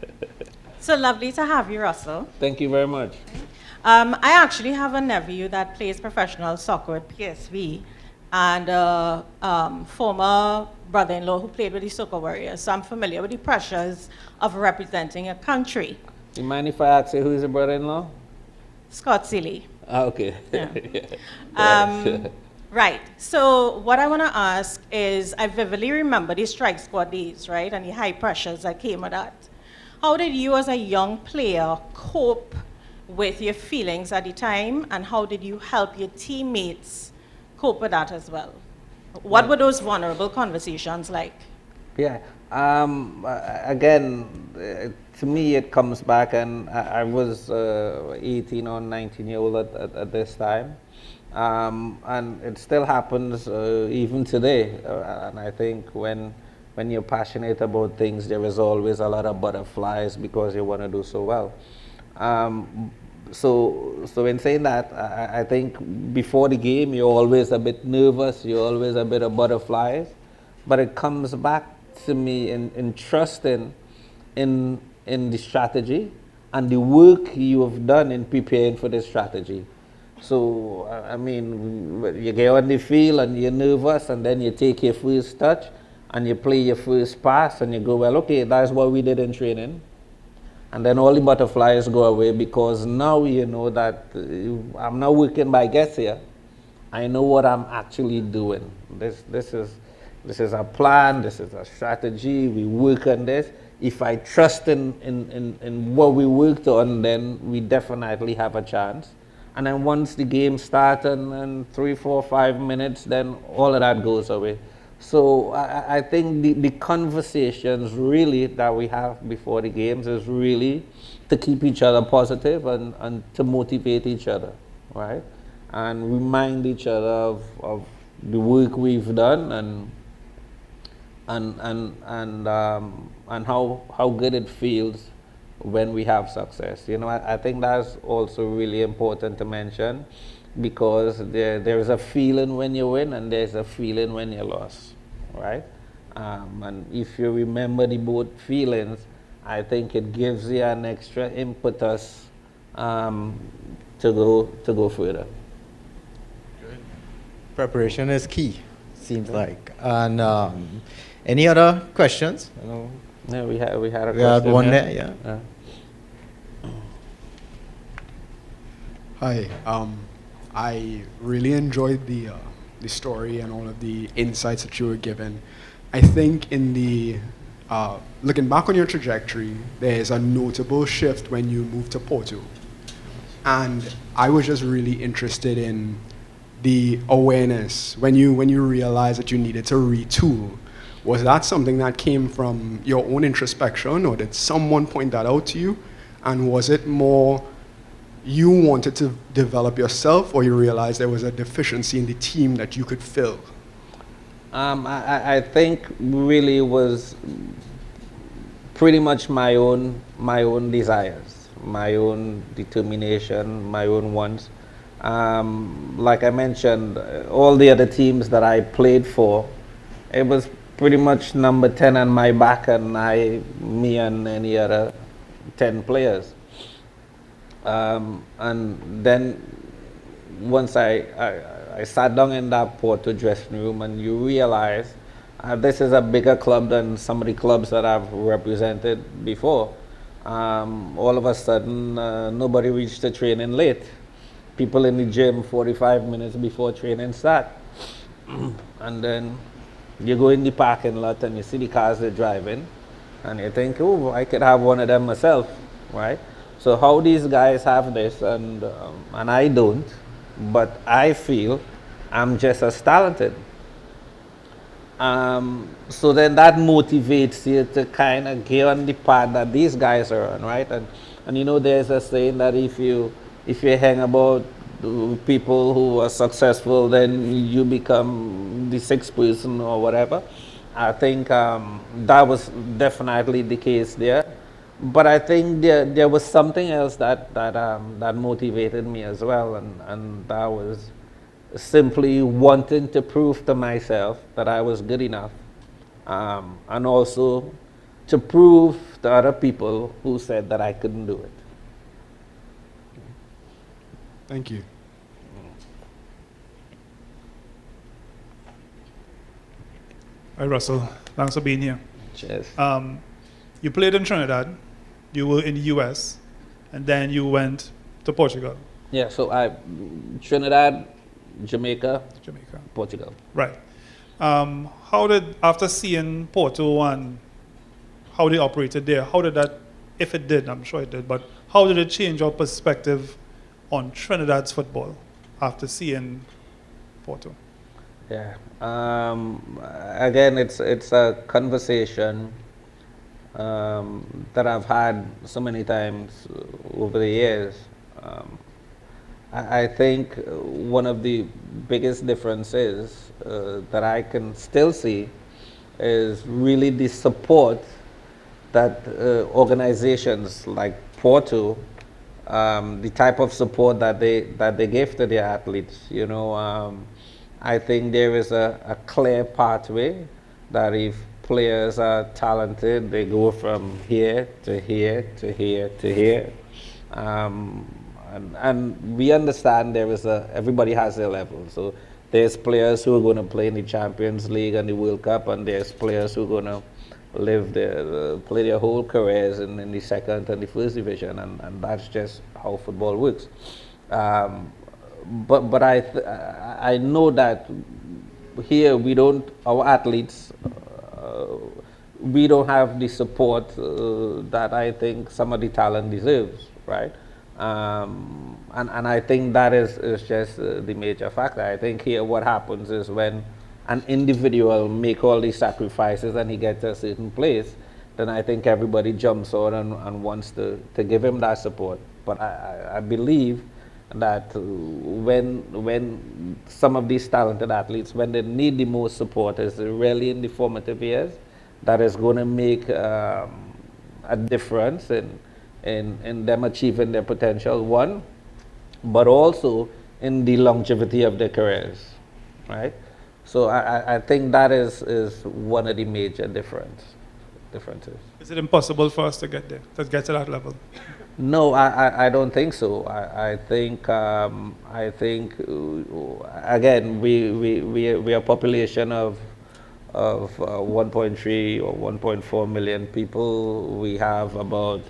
Okay. So lovely to have you, Russell. Thank you very much. I actually have a nephew that plays professional soccer at PSV, and a former brother-in-law who played with the Soccer Warriors. So I'm familiar with the pressures of representing a country. You mind if I ask you who is your brother-in-law? Scott Seeley. Okay. Yeah. Right. So what I want to ask is, I vividly remember the strike squad days, right, and the high pressures that came with that. How did you, as a young player, cope with your feelings at the time, and how did you help your teammates cope with that as well? What were those vulnerable conversations like? Yeah. Again, to me, it comes back, and I was 18 or 19-year-old at this time. And it still happens even today. And I think when you're passionate about things, there is always a lot of butterflies because you want to do so well. So in saying that, I think before the game, you're always a bit nervous, you're always a bit of butterflies, but it comes back to me in trusting in the strategy and the work you have done in preparing for this strategy. So, I mean, you get on the field and you're nervous, and then you take your first touch and you play your first pass and you go, well, okay, that's what we did in training. And then all the butterflies go away, because now you know that I'm not working by guess here. I know what I'm actually doing. This is a plan, this is a strategy, we work on this. If I trust in what we worked on, then we definitely have a chance. And then once the game starts, and 3, 4, 5 minutes, then all of that goes away. So I think the conversations really that we have before the games is really to keep each other positive and to motivate each other, right? And remind each other of the work we've done and how good it feels when we have success. You know, I think that's also really important to mention because there is a feeling when you win and there's a feeling when you lost, right? And if you remember the both feelings, I think it gives you an extra impetus to go further. Preparation is key, seems like. And any other questions? I know Yeah, we had a we question. had one here. there, yeah. Hi. I really enjoyed the story and all of the insights that you were given. I think in the looking back on your trajectory, there's a notable shift when you moved to Porto, and I was just really interested in the awareness when you realized that you needed to retool. Was that something that came from your own introspection, or did someone point that out to you? And was it more you wanted to develop yourself, or you realized there was a deficiency in the team that you could fill? I think really was pretty much my own desires, my own determination, my own wants. Like I mentioned, all the other teams that I played for, it was pretty much number 10 on my back and me and any other 10 players. And then once I sat down in that Porto dressing room and you realize this is a bigger club than some of the clubs that I've represented before. All of a sudden, nobody reached the training late. People in the gym 45 minutes before training start. And then you go in the parking lot and you see the cars they're driving and you think, oh, I could have one of them myself, right? So how these guys have this and I don't, but I feel I'm just as talented. So then that motivates you to kind of get on the path that these guys are on, right? And you know, there's a saying that if you hang about people who are successful, then you become the sixth person or whatever. I think that was definitely the case there. But I think there was something else that motivated me as well, and that was simply wanting to prove to myself that I was good enough, and also to prove to other people who said that I couldn't do it. Thank you. Hi, Russell. Thanks for being here. Cheers. You played in Trinidad, you were in the US, and then you went to Portugal. Yeah, so Trinidad, Jamaica, Portugal. Right. How did, after seeing Porto and how they operated there, how did that, if it did, I'm sure it did, but how did it change your perspective on Trinidad's football after seeing Porto? Yeah. Again, it's a conversation that I've had so many times over the years. I think one of the biggest differences that I can still see is really the support that organizations like Porto, the type of support that they give to their athletes. You know, I think there is a clear pathway that if players are talented, they go from here to here to here to here. And we understand everybody has their level. So there's players who are going to play in the Champions League and the World Cup, and there's players who are going to play their whole careers in the second and the first division, and that's just how football works. But I know that here our athletes, we don't have the support that I think some of the talent deserves, right? And I think that is just the major factor. I think here what happens is when an individual make all these sacrifices and he gets to a certain place, then I think everybody jumps on and wants to give him that support. But I believe that when some of these talented athletes, when they need the most support, is really in the formative years, that is going to make a difference in them achieving their potential, one, but also in the longevity of their careers, right? So I think that is one of the major differences. Is it impossible for us to get there, to get to that level? No, I don't think so. I think again we are a population of 1.3 or 1.4 million people. We have about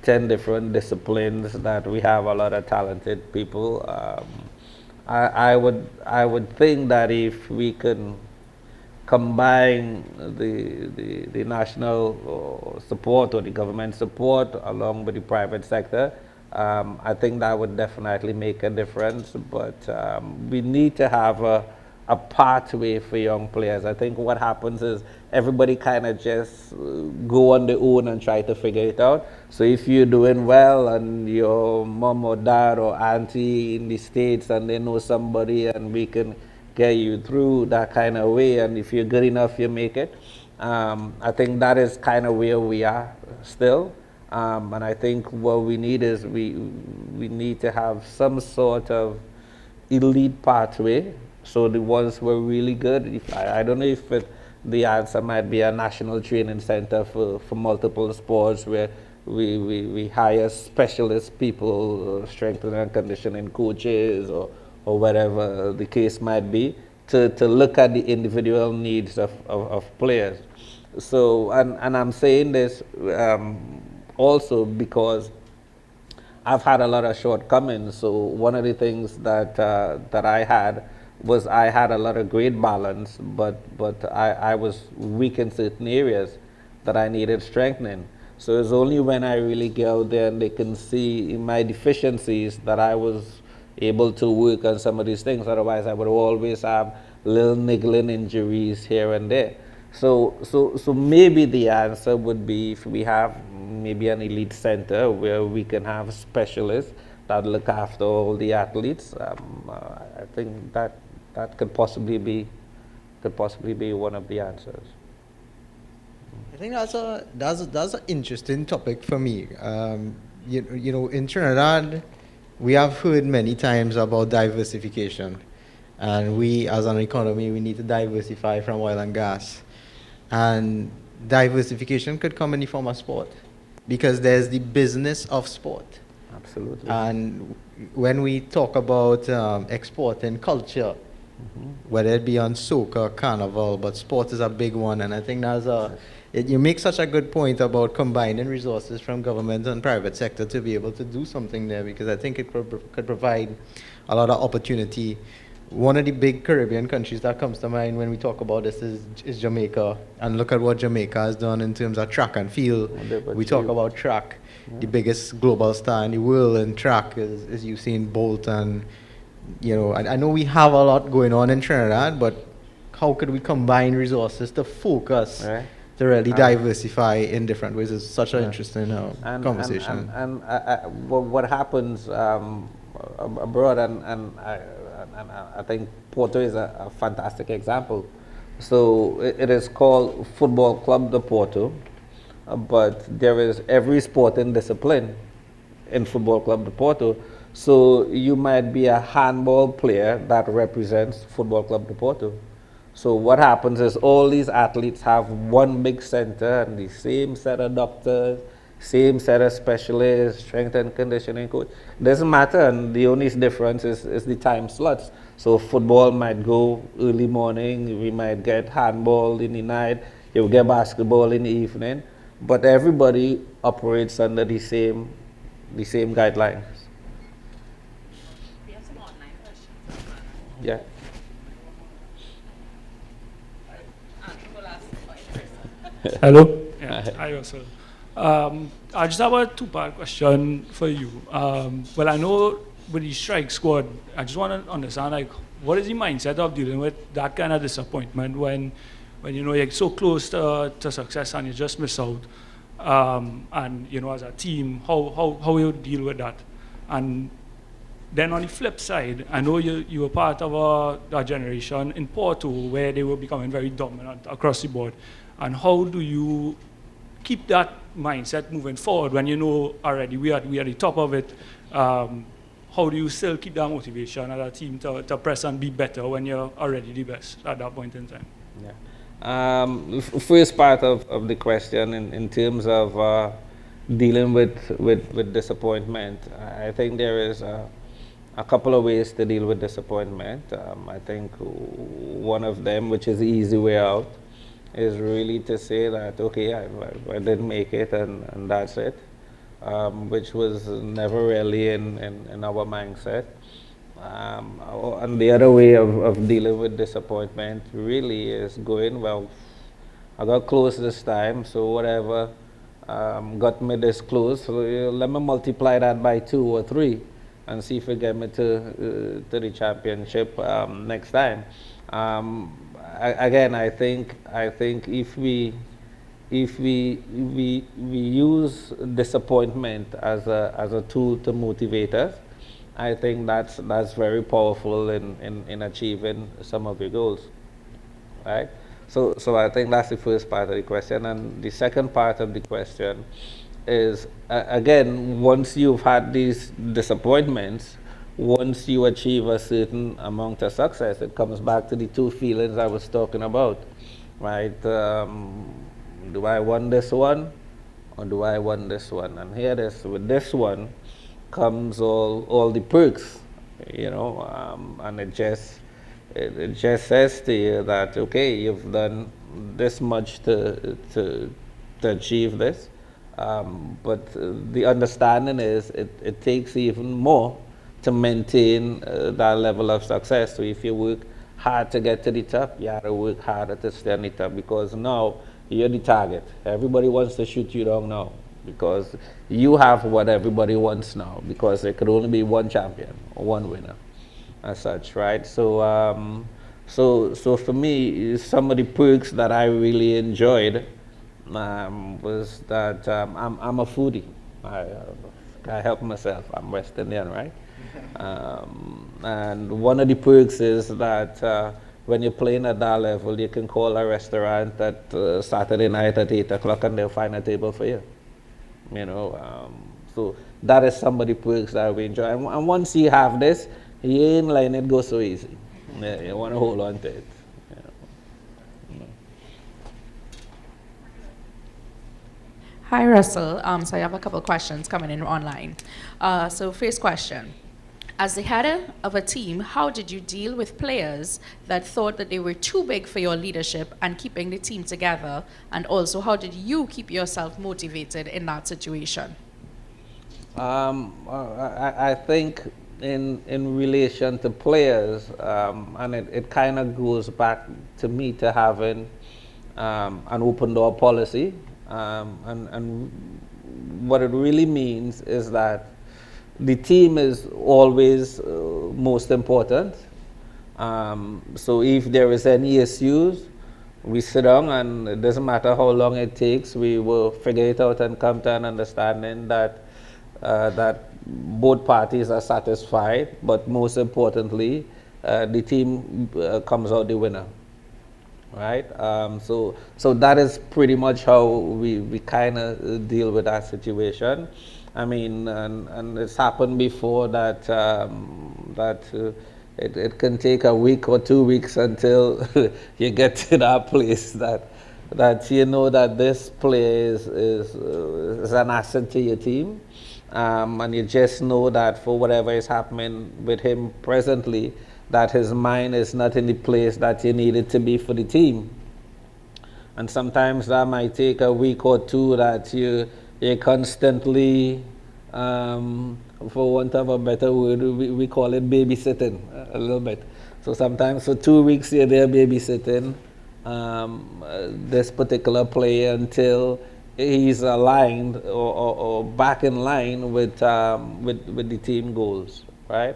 10 different disciplines that we have a lot of talented people. I would think that if we can combine the national support or the government support along with the private sector, I think that would definitely make a difference. But we need to have a pathway for young players. I think what happens is everybody kind of just go on their own and try to figure it out. So if you're doing well and your mom or dad or auntie in the States and they know somebody and we can get you through that kind of way, and if you're good enough, you make it. I think that is kind of where we are still. And I think what we need is we need to have some sort of elite pathway. So the ones who are really good, I don't know if the answer might be a national training center for multiple sports where we hire specialist people, strength and conditioning coaches, or whatever the case might be, to look at the individual needs of players. So, and I'm saying this also because I've had a lot of shortcomings. So one of the things that I had was I had a lot of great balance, but I was weak in certain areas that I needed strengthening. So it's only when I really go out there and they can see my deficiencies that I was able to work on some of these things. Otherwise, I would always have little niggling injuries here and there. So maybe the answer would be if we have maybe an elite center where we can have specialists that look after all the athletes. I think that could possibly be one of the answers. I think that's an interesting topic for me. You know, in Trinidad, we have heard many times about diversification, and we, as an economy, we need to diversify from oil and gas. And diversification could come in the form of sport, because there's the business of sport. Absolutely. And when we talk about exporting culture, whether it be on soca, carnival, but sport is a big one, and I think you make such a good point about combining resources from government and private sector to be able to do something there, because I think it could provide a lot of opportunity. One of the big Caribbean countries that comes to mind when we talk about this is Jamaica, and look at what Jamaica has done in terms of track and field. We talk about track. Yeah. The biggest global star in the world in track is Usain Bolt, and you know, I know we have a lot going on in Trinidad, but how could we combine resources to focus? Right. To really diversify in different ways is such an interesting conversation. And what happens abroad, and I think Porto is a fantastic example. So it is called Football Club de Porto, but there is every sporting discipline in Football Club de Porto. So you might be a handball player that represents Football Club de Porto. So what happens is all these athletes have one big center and the same set of doctors, same set of specialists, strength and conditioning coach. Doesn't matter, and the only difference is the time slots. So football might go early morning, we might get handball in the night, you'll get basketball in the evening, but everybody operates under the same guidelines. We have some online questions. Yeah. Hello. Yeah, hi, Russell. I just have a two-part question for you. Well, I know with the strike squad, I just want to understand, like, what is the mindset of dealing with that kind of disappointment when you know you're so close to success and you just miss out, and you know, as a team, how you deal with that? And then on the flip side, I know you were part of a generation in Porto where they were becoming very dominant across the board. And how do you keep that mindset moving forward when you know already we are at the top of it? How do you still keep that motivation as a team to press and be better when you're already the best at that point in time? Yeah. First part of the question in terms of dealing with disappointment, I think there is a couple of ways to deal with disappointment. I think one of them, which is the easy way out, is really to say that, okay, I didn't make it and that's it, which was never really in our mindset. And the other way of dealing with disappointment really is going, well, I got close this time, so whatever got me this close, so let me multiply that by 2 or 3 and see if we get me to the championship next time. Again, I think if we use disappointment as a tool to motivate us, I think that's very powerful in achieving some of your goals, right? So I think that's the first part of the question, and the second part of the question is, again, once you've had these disappointments, once you achieve a certain amount of success, it comes back to the 2 feelings I was talking about, right? Do I want this one, or do I want this one? And here with this one comes all the perks, you know, and it just says to you that, okay, you've done this much to achieve this. But the understanding is it takes even more to maintain that level of success. So if you work hard to get to the top, you have to work harder to stay on the top, because now you're the target. Everybody wants to shoot you down now because you have what everybody wants now, because there could only be one champion or one winner as such, right? So so for me, some of the perks that I really enjoyed was that I'm a foodie. I help myself. I'm West Indian, right? And one of the perks is that when you're playing at that level, you can call a restaurant at Saturday night at 8 o'clock and they'll find a table for you. You know, so that is some of the perks that we enjoy. And once you have this, you ain't letting it go so easy. Yeah, you want to hold on to it. Hi, Russell. So I have a couple of questions coming in online. So first question. As the head of a team, how did you deal with players that thought that they were too big for your leadership and keeping the team together? And also, how did you keep yourself motivated in that situation? I think in relation to players, and it kind of goes back to me to having an open door policy. And what it really means is that the team is always most important. So if there is any issues, we sit down, and it doesn't matter how long it takes, we will figure it out and come to an understanding that that both parties are satisfied, but most importantly, the team comes out the winner. Right, so that is pretty much how we kind of deal with that situation. I mean, and it's happened before that it can take a week or 2 weeks until you get to that place that you know that this player is an asset to your team, and you just know that for whatever is happening with him presently, that his mind is not in the place that you need it to be for the team. And sometimes that might take a week or 2 that you're constantly, for want of a better word, we call it babysitting a little bit. So sometimes for 2 weeks you're there babysitting this particular player until he's aligned or back in line with the team goals. right?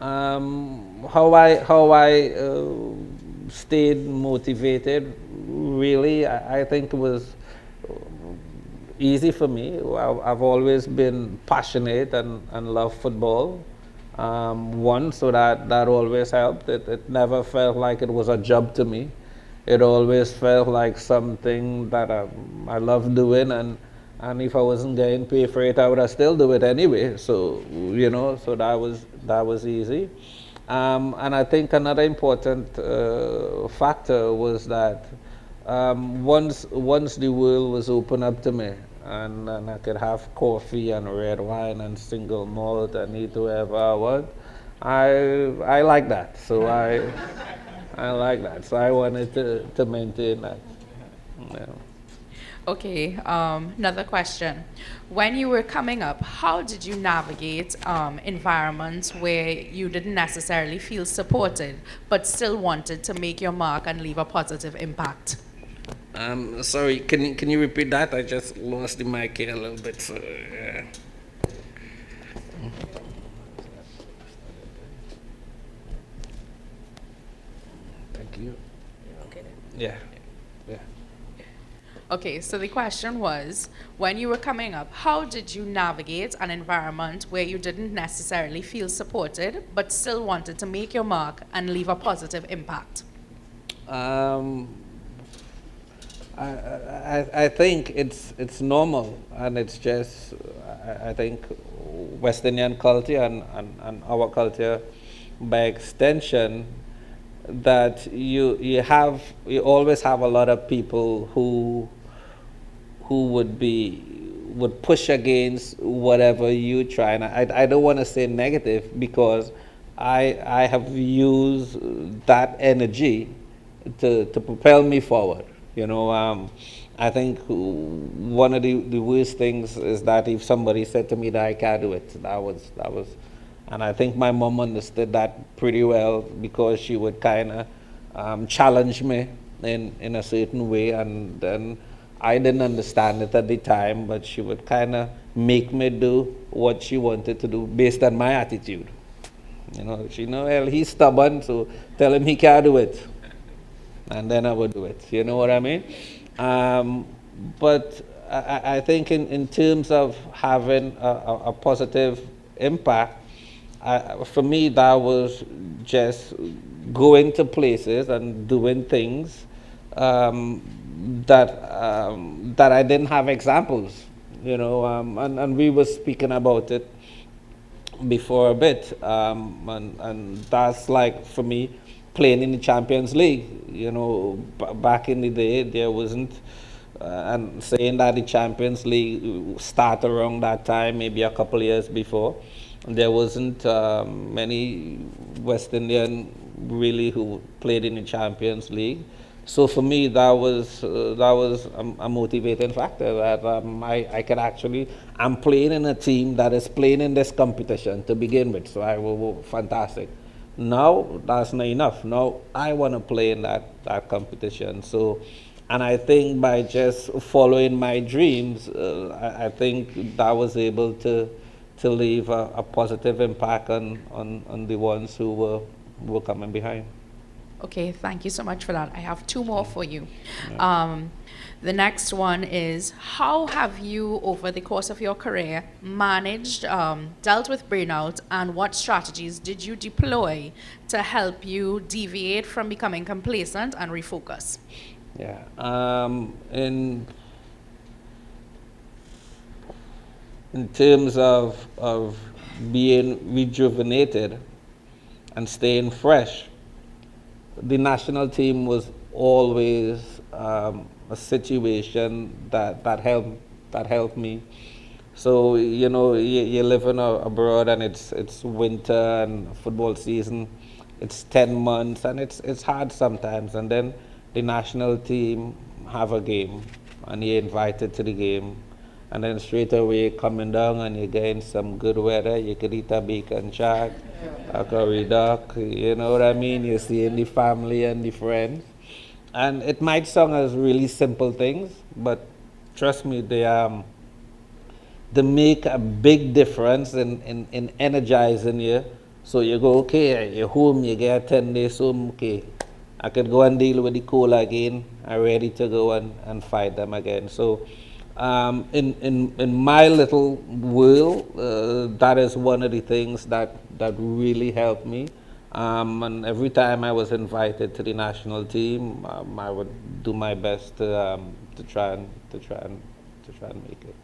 How I stayed motivated, really, I think it was easy for me. I've always been passionate and love football. One, so that always helped. It never felt like it was a job to me. It always felt like something that I love doing, and if I wasn't getting paid for it, I would have still do it anyway. So so that was easy. And I think another important factor was that once the world was open up to me, and I could have coffee and red wine and single malt and eat whatever I want, I like that. So I like that. So I wanted to maintain that. Yeah. Okay, another question. When you were coming up, how did you navigate environments where you didn't necessarily feel supported, but still wanted to make your mark and leave a positive impact? Sorry, can you repeat that? I just lost the mic here a little bit. So, yeah. Thank you. Okay. Yeah. Yeah. Okay, so the question was, when you were coming up, how did you navigate an environment where you didn't necessarily feel supported, but still wanted to make your mark and leave a positive impact? I think it's normal, and it's just I think West Indian culture and our culture by extension, that you always have a lot of people who would push against whatever you try. And I don't want to say negative, because I have used that energy to propel me forward. I think one of the worst things is that if somebody said to me that I can't do it, that was, and I think my mom understood that pretty well, because she would kind of challenge me in a certain way, and then I didn't understand it at the time, but she would kind of make me do what she wanted to do based on my attitude. She well, he's stubborn, so tell him he can't do it, and then I would do it. You know what I mean? But I think in terms of having a positive impact, for me, that was just going to places and doing things that I didn't have examples. And we were speaking about it before a bit, and that's like, for me, playing in the Champions League. Back in the day, there wasn't, and saying that the Champions League started around that time, maybe a couple of years before, there wasn't many West Indian really who played in the Champions League. So for me, that was a motivating factor, that I could actually, I'm playing in a team that is playing in this competition to begin with. So I was fantastic. Now that's not enough. Now I want to play in that competition. So, and I think by just following my dreams, I think that was able to leave a positive impact on the ones who were coming behind. Okay, thank you so much for that. I have two more for you. The next one is, how have you, over the course of your career, managed, dealt with burnout, and what strategies did you deploy to help you deviate from becoming complacent and refocus? Yeah. In terms of being rejuvenated and staying fresh, the national team was always a situation that helped me. So you're living abroad, and it's winter and football season. It's 10 months, and it's hard sometimes. And then the national team have a game, and you're invited to the game. And then straight away coming down, and you're getting some good weather. You could eat a bacon shack, a curry duck, you know what I mean? You're seeing the family and the friends. And it might sound as really simple things, but trust me, they make a big difference in energizing you So you go, okay, you're home, you get 10 days home, okay, I could go and deal with the cola again. I'm ready to go and fight them again. So in my little world, that is one of the things that really helped me. And every time I was invited to the national team, I would do my best to try and make it.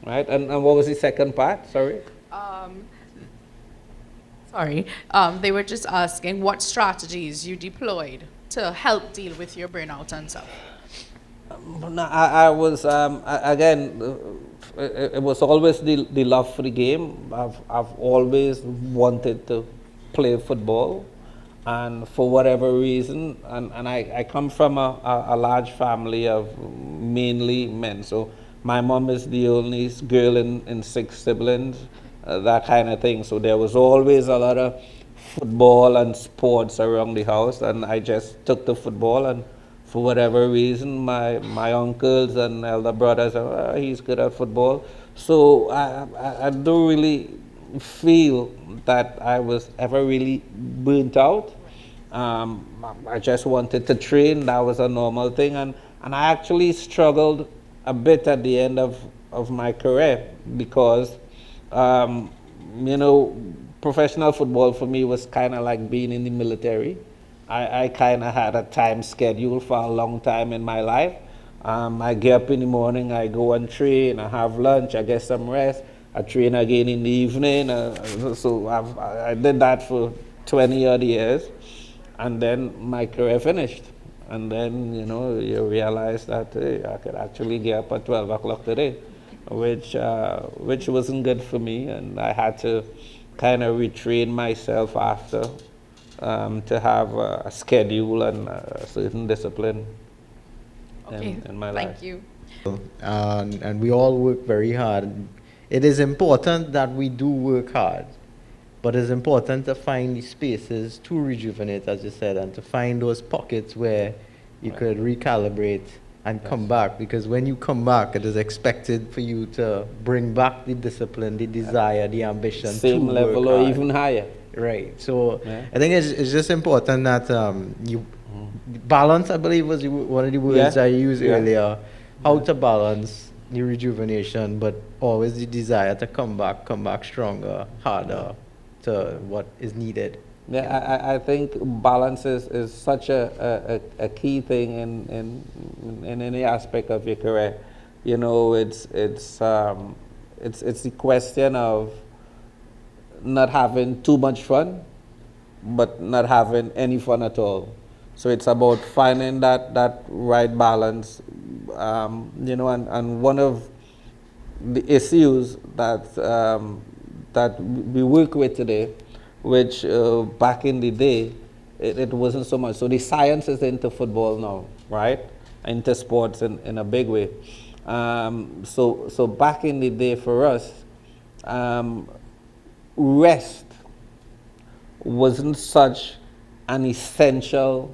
Right? And what was the second part? Sorry. Sorry, they were just asking what strategies you deployed to help deal with your burnout and stuff. No, I was again. It was always the love for the game. I've always wanted to play football, and for whatever reason, and I come from a large family of mainly men. So my mom is the only girl in 6 siblings, that kind of thing. So there was always a lot of football and sports around the house, and I just took to football. And for whatever reason, my uncles and elder brothers said, oh, he's good at football. So I don't really feel that I was ever really burnt out. I just wanted to train. That was a normal thing. And I actually struggled a bit at the end of my career because, you know, professional football for me was kind of like being in the military. I kind of had a time schedule for a long time in my life. I get up in the morning, I go and train, I have lunch, I get some rest, I train again in the evening. So I did that for 20 odd years, and then my career finished. And then, you know, you realize that, hey, I could actually get up at 12 o'clock today, which wasn't good for me, and I had to kind of retrain myself after. To have a schedule and a certain discipline in my life. Thank you. And we all work very hard. It is important that we do work hard, but it's important to find the spaces to rejuvenate, as you said, and to find those pockets where you could recalibrate and come back, because when you come back, it is expected for you to bring back the discipline, the desire, the ambition. Same to level work or hard. even higher. Right. So Yeah. I think it's just important that you balance, I believe was one of the words I used earlier, how to balance the rejuvenation, but always the desire to come back stronger, harder to what is needed. Yeah, I think balance is such a key thing in any aspect of your career. You know, it's the question of not having too much fun, but not having any fun at all. So it's about finding that right balance. You know, and one of the issues that we work with today, which back in the day, it wasn't so much. So the science is into football now, right? Into sports in a big way. So back in the day for us, rest wasn't such an essential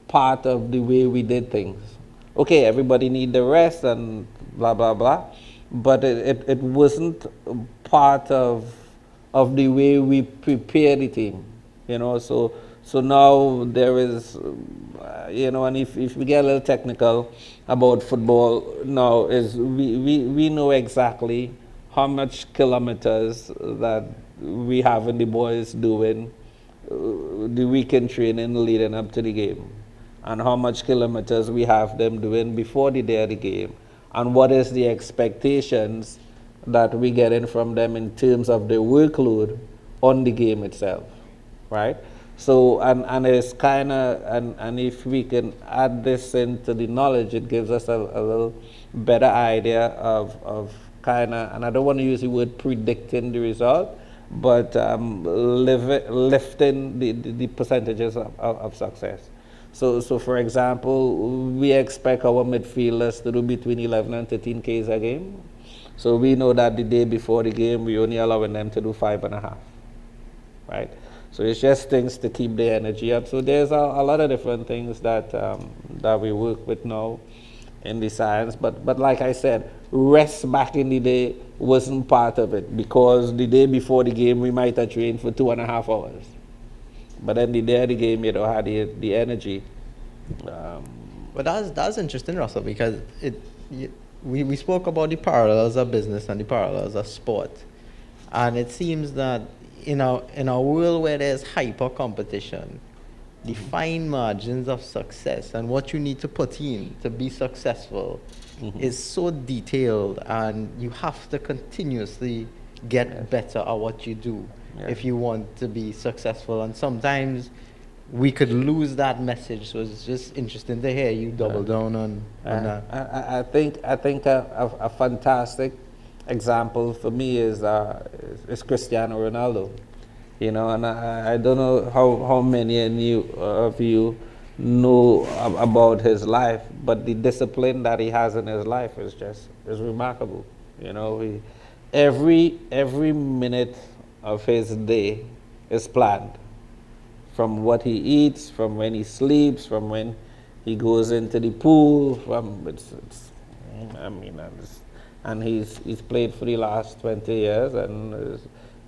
part of the way we did things. Okay, everybody need the rest and blah, blah, blah, but it wasn't part of the way we prepare the team, you know. So now there is, you know, and if we get a little technical about football now, is we know exactly how much kilometers that we have in the boys doing the weekend training leading up to the game, and how much kilometers we have them doing before the day of the game, and what is the expectations that we getting from them in terms of the workload on the game itself, right? So, and it's kind of, and if we can add this into the knowledge, it gives us a little better idea of kind of, and I don't want to use the word predicting the result, but lifting the percentages of success. So for example, we expect our midfielders to do between 11 and 13 Ks a game. So we know that the day before the game, we only allowing them to do 5.5, right? So it's just things to keep the energy up. So there's a lot of different things that that we work with now in the science. But like I said, rest back in the day wasn't part of it, because the day before the game we might have trained for 2.5 hours. But then the day of the game, you don't have the energy. But that's interesting, Russell, because we spoke about the parallels of business and the parallels of sport. And it seems that in a world where there's hyper competition, the fine margins of success and what you need to put in to be successful is so detailed, and you have to continuously get better at what you do if you want to be successful. And sometimes we could lose that message. So it's just interesting to hear you double down on that. I think a fantastic example for me is Cristiano Ronaldo. You know, and I don't know how many of you know about his life, but the discipline that he has in his life is remarkable. You know, every minute of his day is planned, from what he eats, from when he sleeps, from when he goes into the pool. And he's played for the last 20 years, and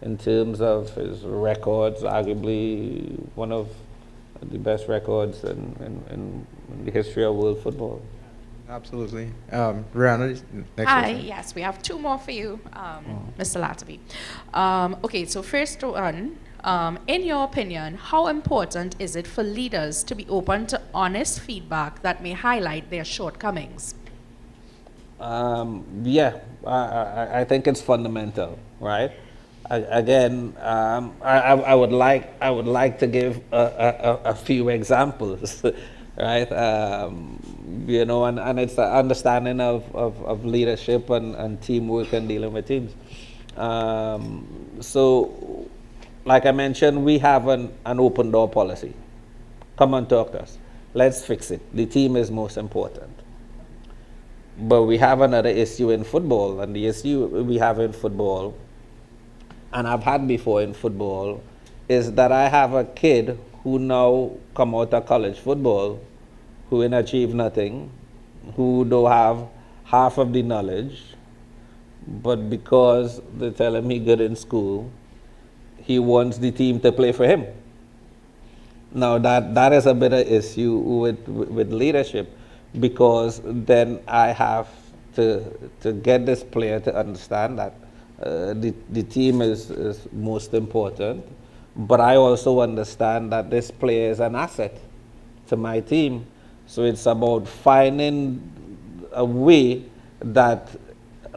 in terms of his records, arguably one of the best records in the history of world football. Absolutely. Rihanna, next Hi, question. yes, we have two more for you, Mr. Latapy. Okay, so first one, in your opinion, how important is it for leaders to be open to honest feedback that may highlight their shortcomings? Yeah, I think it's fundamental, right? I would like to give a few examples, right? You know, and it's the understanding of leadership and teamwork and dealing with teams. So, like I mentioned, we have an open door policy. Come and talk to us. Let's fix it. The team is most important. But we have another issue in football, and the issue we have in football, and I've had before in football, is that I have a kid who now come out of college football, who ain't achieved nothing, who don't have half of the knowledge, but because they're telling me good in school, he wants the team to play for him. Now that is a bit of issue with leadership, because then I have to get this player to understand that the team is most important, but I also understand that this player is an asset to my team. So it's about finding a way that,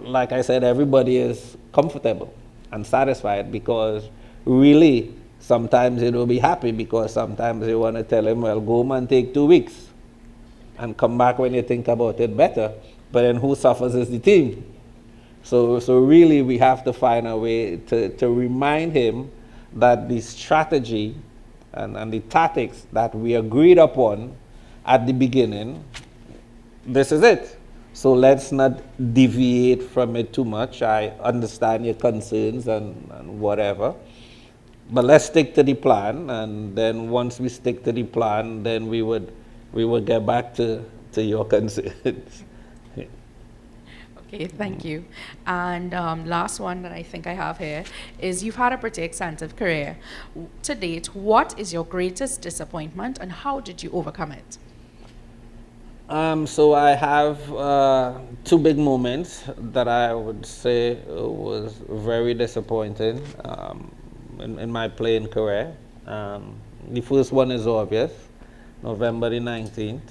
like I said, everybody is comfortable and satisfied, because really sometimes you don't be happy, because sometimes you want to tell him, well, go home and take 2 weeks and come back when you think about it better, but then who suffers is the team. So really we have to find a way to remind him that the strategy and the tactics that we agreed upon at the beginning, this is it. So let's not deviate from it too much. I understand your concerns and whatever, but let's stick to the plan, and then once we stick to the plan, then we would get back to your concerns. Okay, thank you. And last one that I think I have here is, you've had a pretty extensive career. To date, what is your greatest disappointment and how did you overcome it? So I have 2 big moments that I would say was very disappointing in my playing career. The first one is obvious, November the 19th,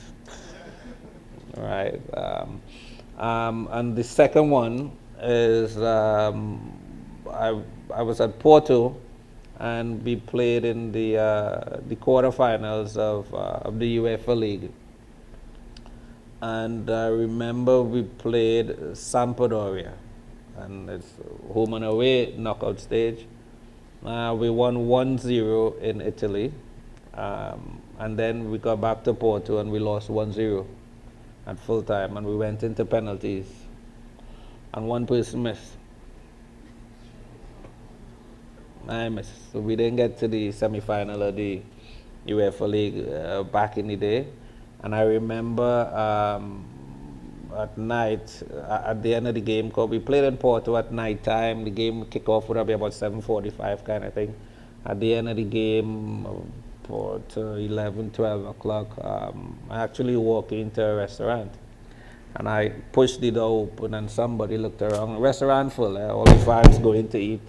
right? And the second one is I was at Porto, and we played in the quarterfinals of the UEFA League. And I remember we played Sampdoria, and it's home and away knockout stage. We won 1-0 in Italy, and then we got back to Porto and we lost 1-0 at full time, and we went into penalties, and one person missed. I missed, so we didn't get to the semi-final of the UEFA League back in the day. And I remember at night, at the end of the game, because we played in Porto at night time. The game kickoff would be about 7:45 kind of thing. At the end of the game, about 11, 12 o'clock, I actually walked into a restaurant. And I pushed the door open and somebody looked around. Restaurant full, all the fans going to eat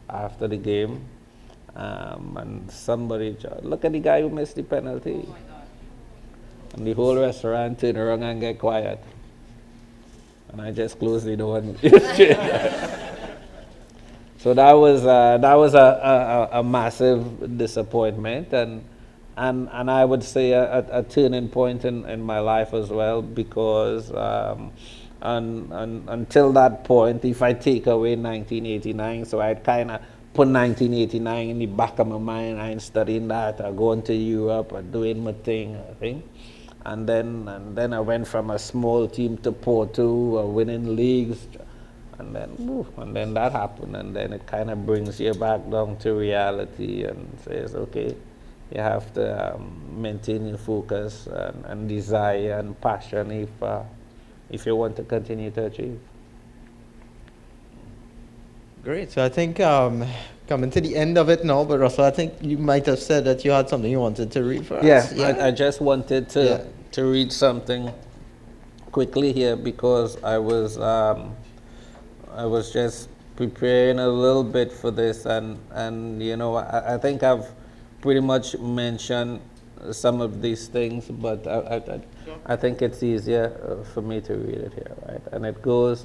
after the game. And somebody, look at the guy who missed the penalty. And the whole restaurant turned around and get quiet. And I just closed the door. So that was a massive disappointment, and I would say a turning point in my life as well, because until that point, if I take away 1989, so I'd kind of put 1989 in the back of my mind. I'm studying that, or going to Europe, or doing my thing, I think. And then I went from a small team to Porto, winning leagues. And then that happened, and then it kind of brings you back down to reality and says, okay, you have to maintain your focus and desire and passion if you want to continue to achieve. Great. So I think coming to the end of it now, but Russell, I think you might have said that you had something you wanted to read for us. Yeah, I just wanted to read something quickly here, because I was just preparing a little bit for this, and you know, I think I've pretty much mentioned some of these things, but I think it's easier for me to read it here, right? And it goes,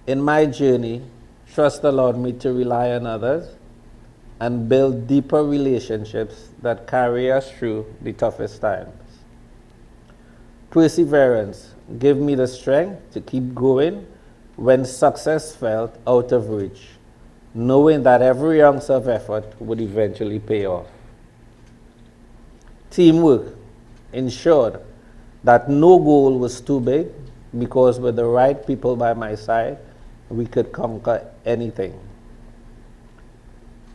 in my journey, trust allowed me to rely on others and build deeper relationships that carry us through the toughest times. Perseverance gave me the strength to keep going when success felt out of reach, knowing that every ounce of effort would eventually pay off. Teamwork ensured that no goal was too big, because with the right people by my side, we could conquer anything.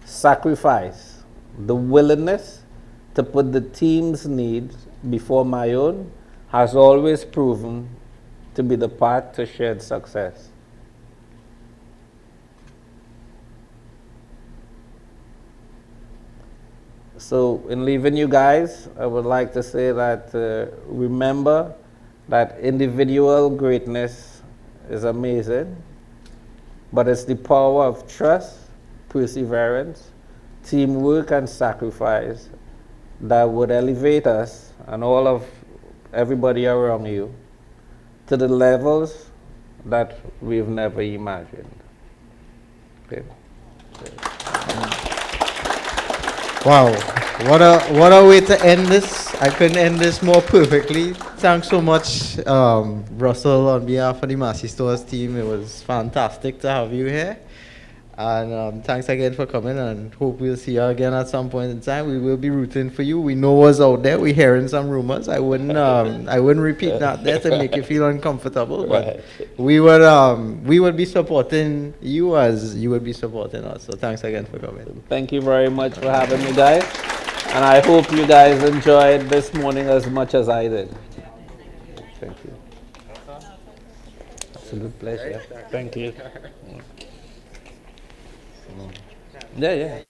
Sacrifice, the willingness to put the team's needs before my own, has always proven to be the path to shared success. So in leaving you guys, I would like to say that remember that individual greatness is amazing, but it's the power of trust, perseverance, teamwork, and sacrifice that would elevate us and all of everybody around you to the levels that we've never imagined. Okay. Wow, what a way to end this. I couldn't end this more perfectly. Thanks so much, Russell, on behalf of the Massy Stores team. It was fantastic to have you here. And thanks again for coming, and hope we'll see you again at some point in time. We will be rooting for you. We know what's out there. We're hearing some rumors. I wouldn't repeat that there to make you feel uncomfortable. But we would be supporting you as you would be supporting us. So thanks again for coming. Thank you very much for having me, guys. And I hope you guys enjoyed this morning as much as I did. Thank you. It's a good pleasure. Thank you. Yeah.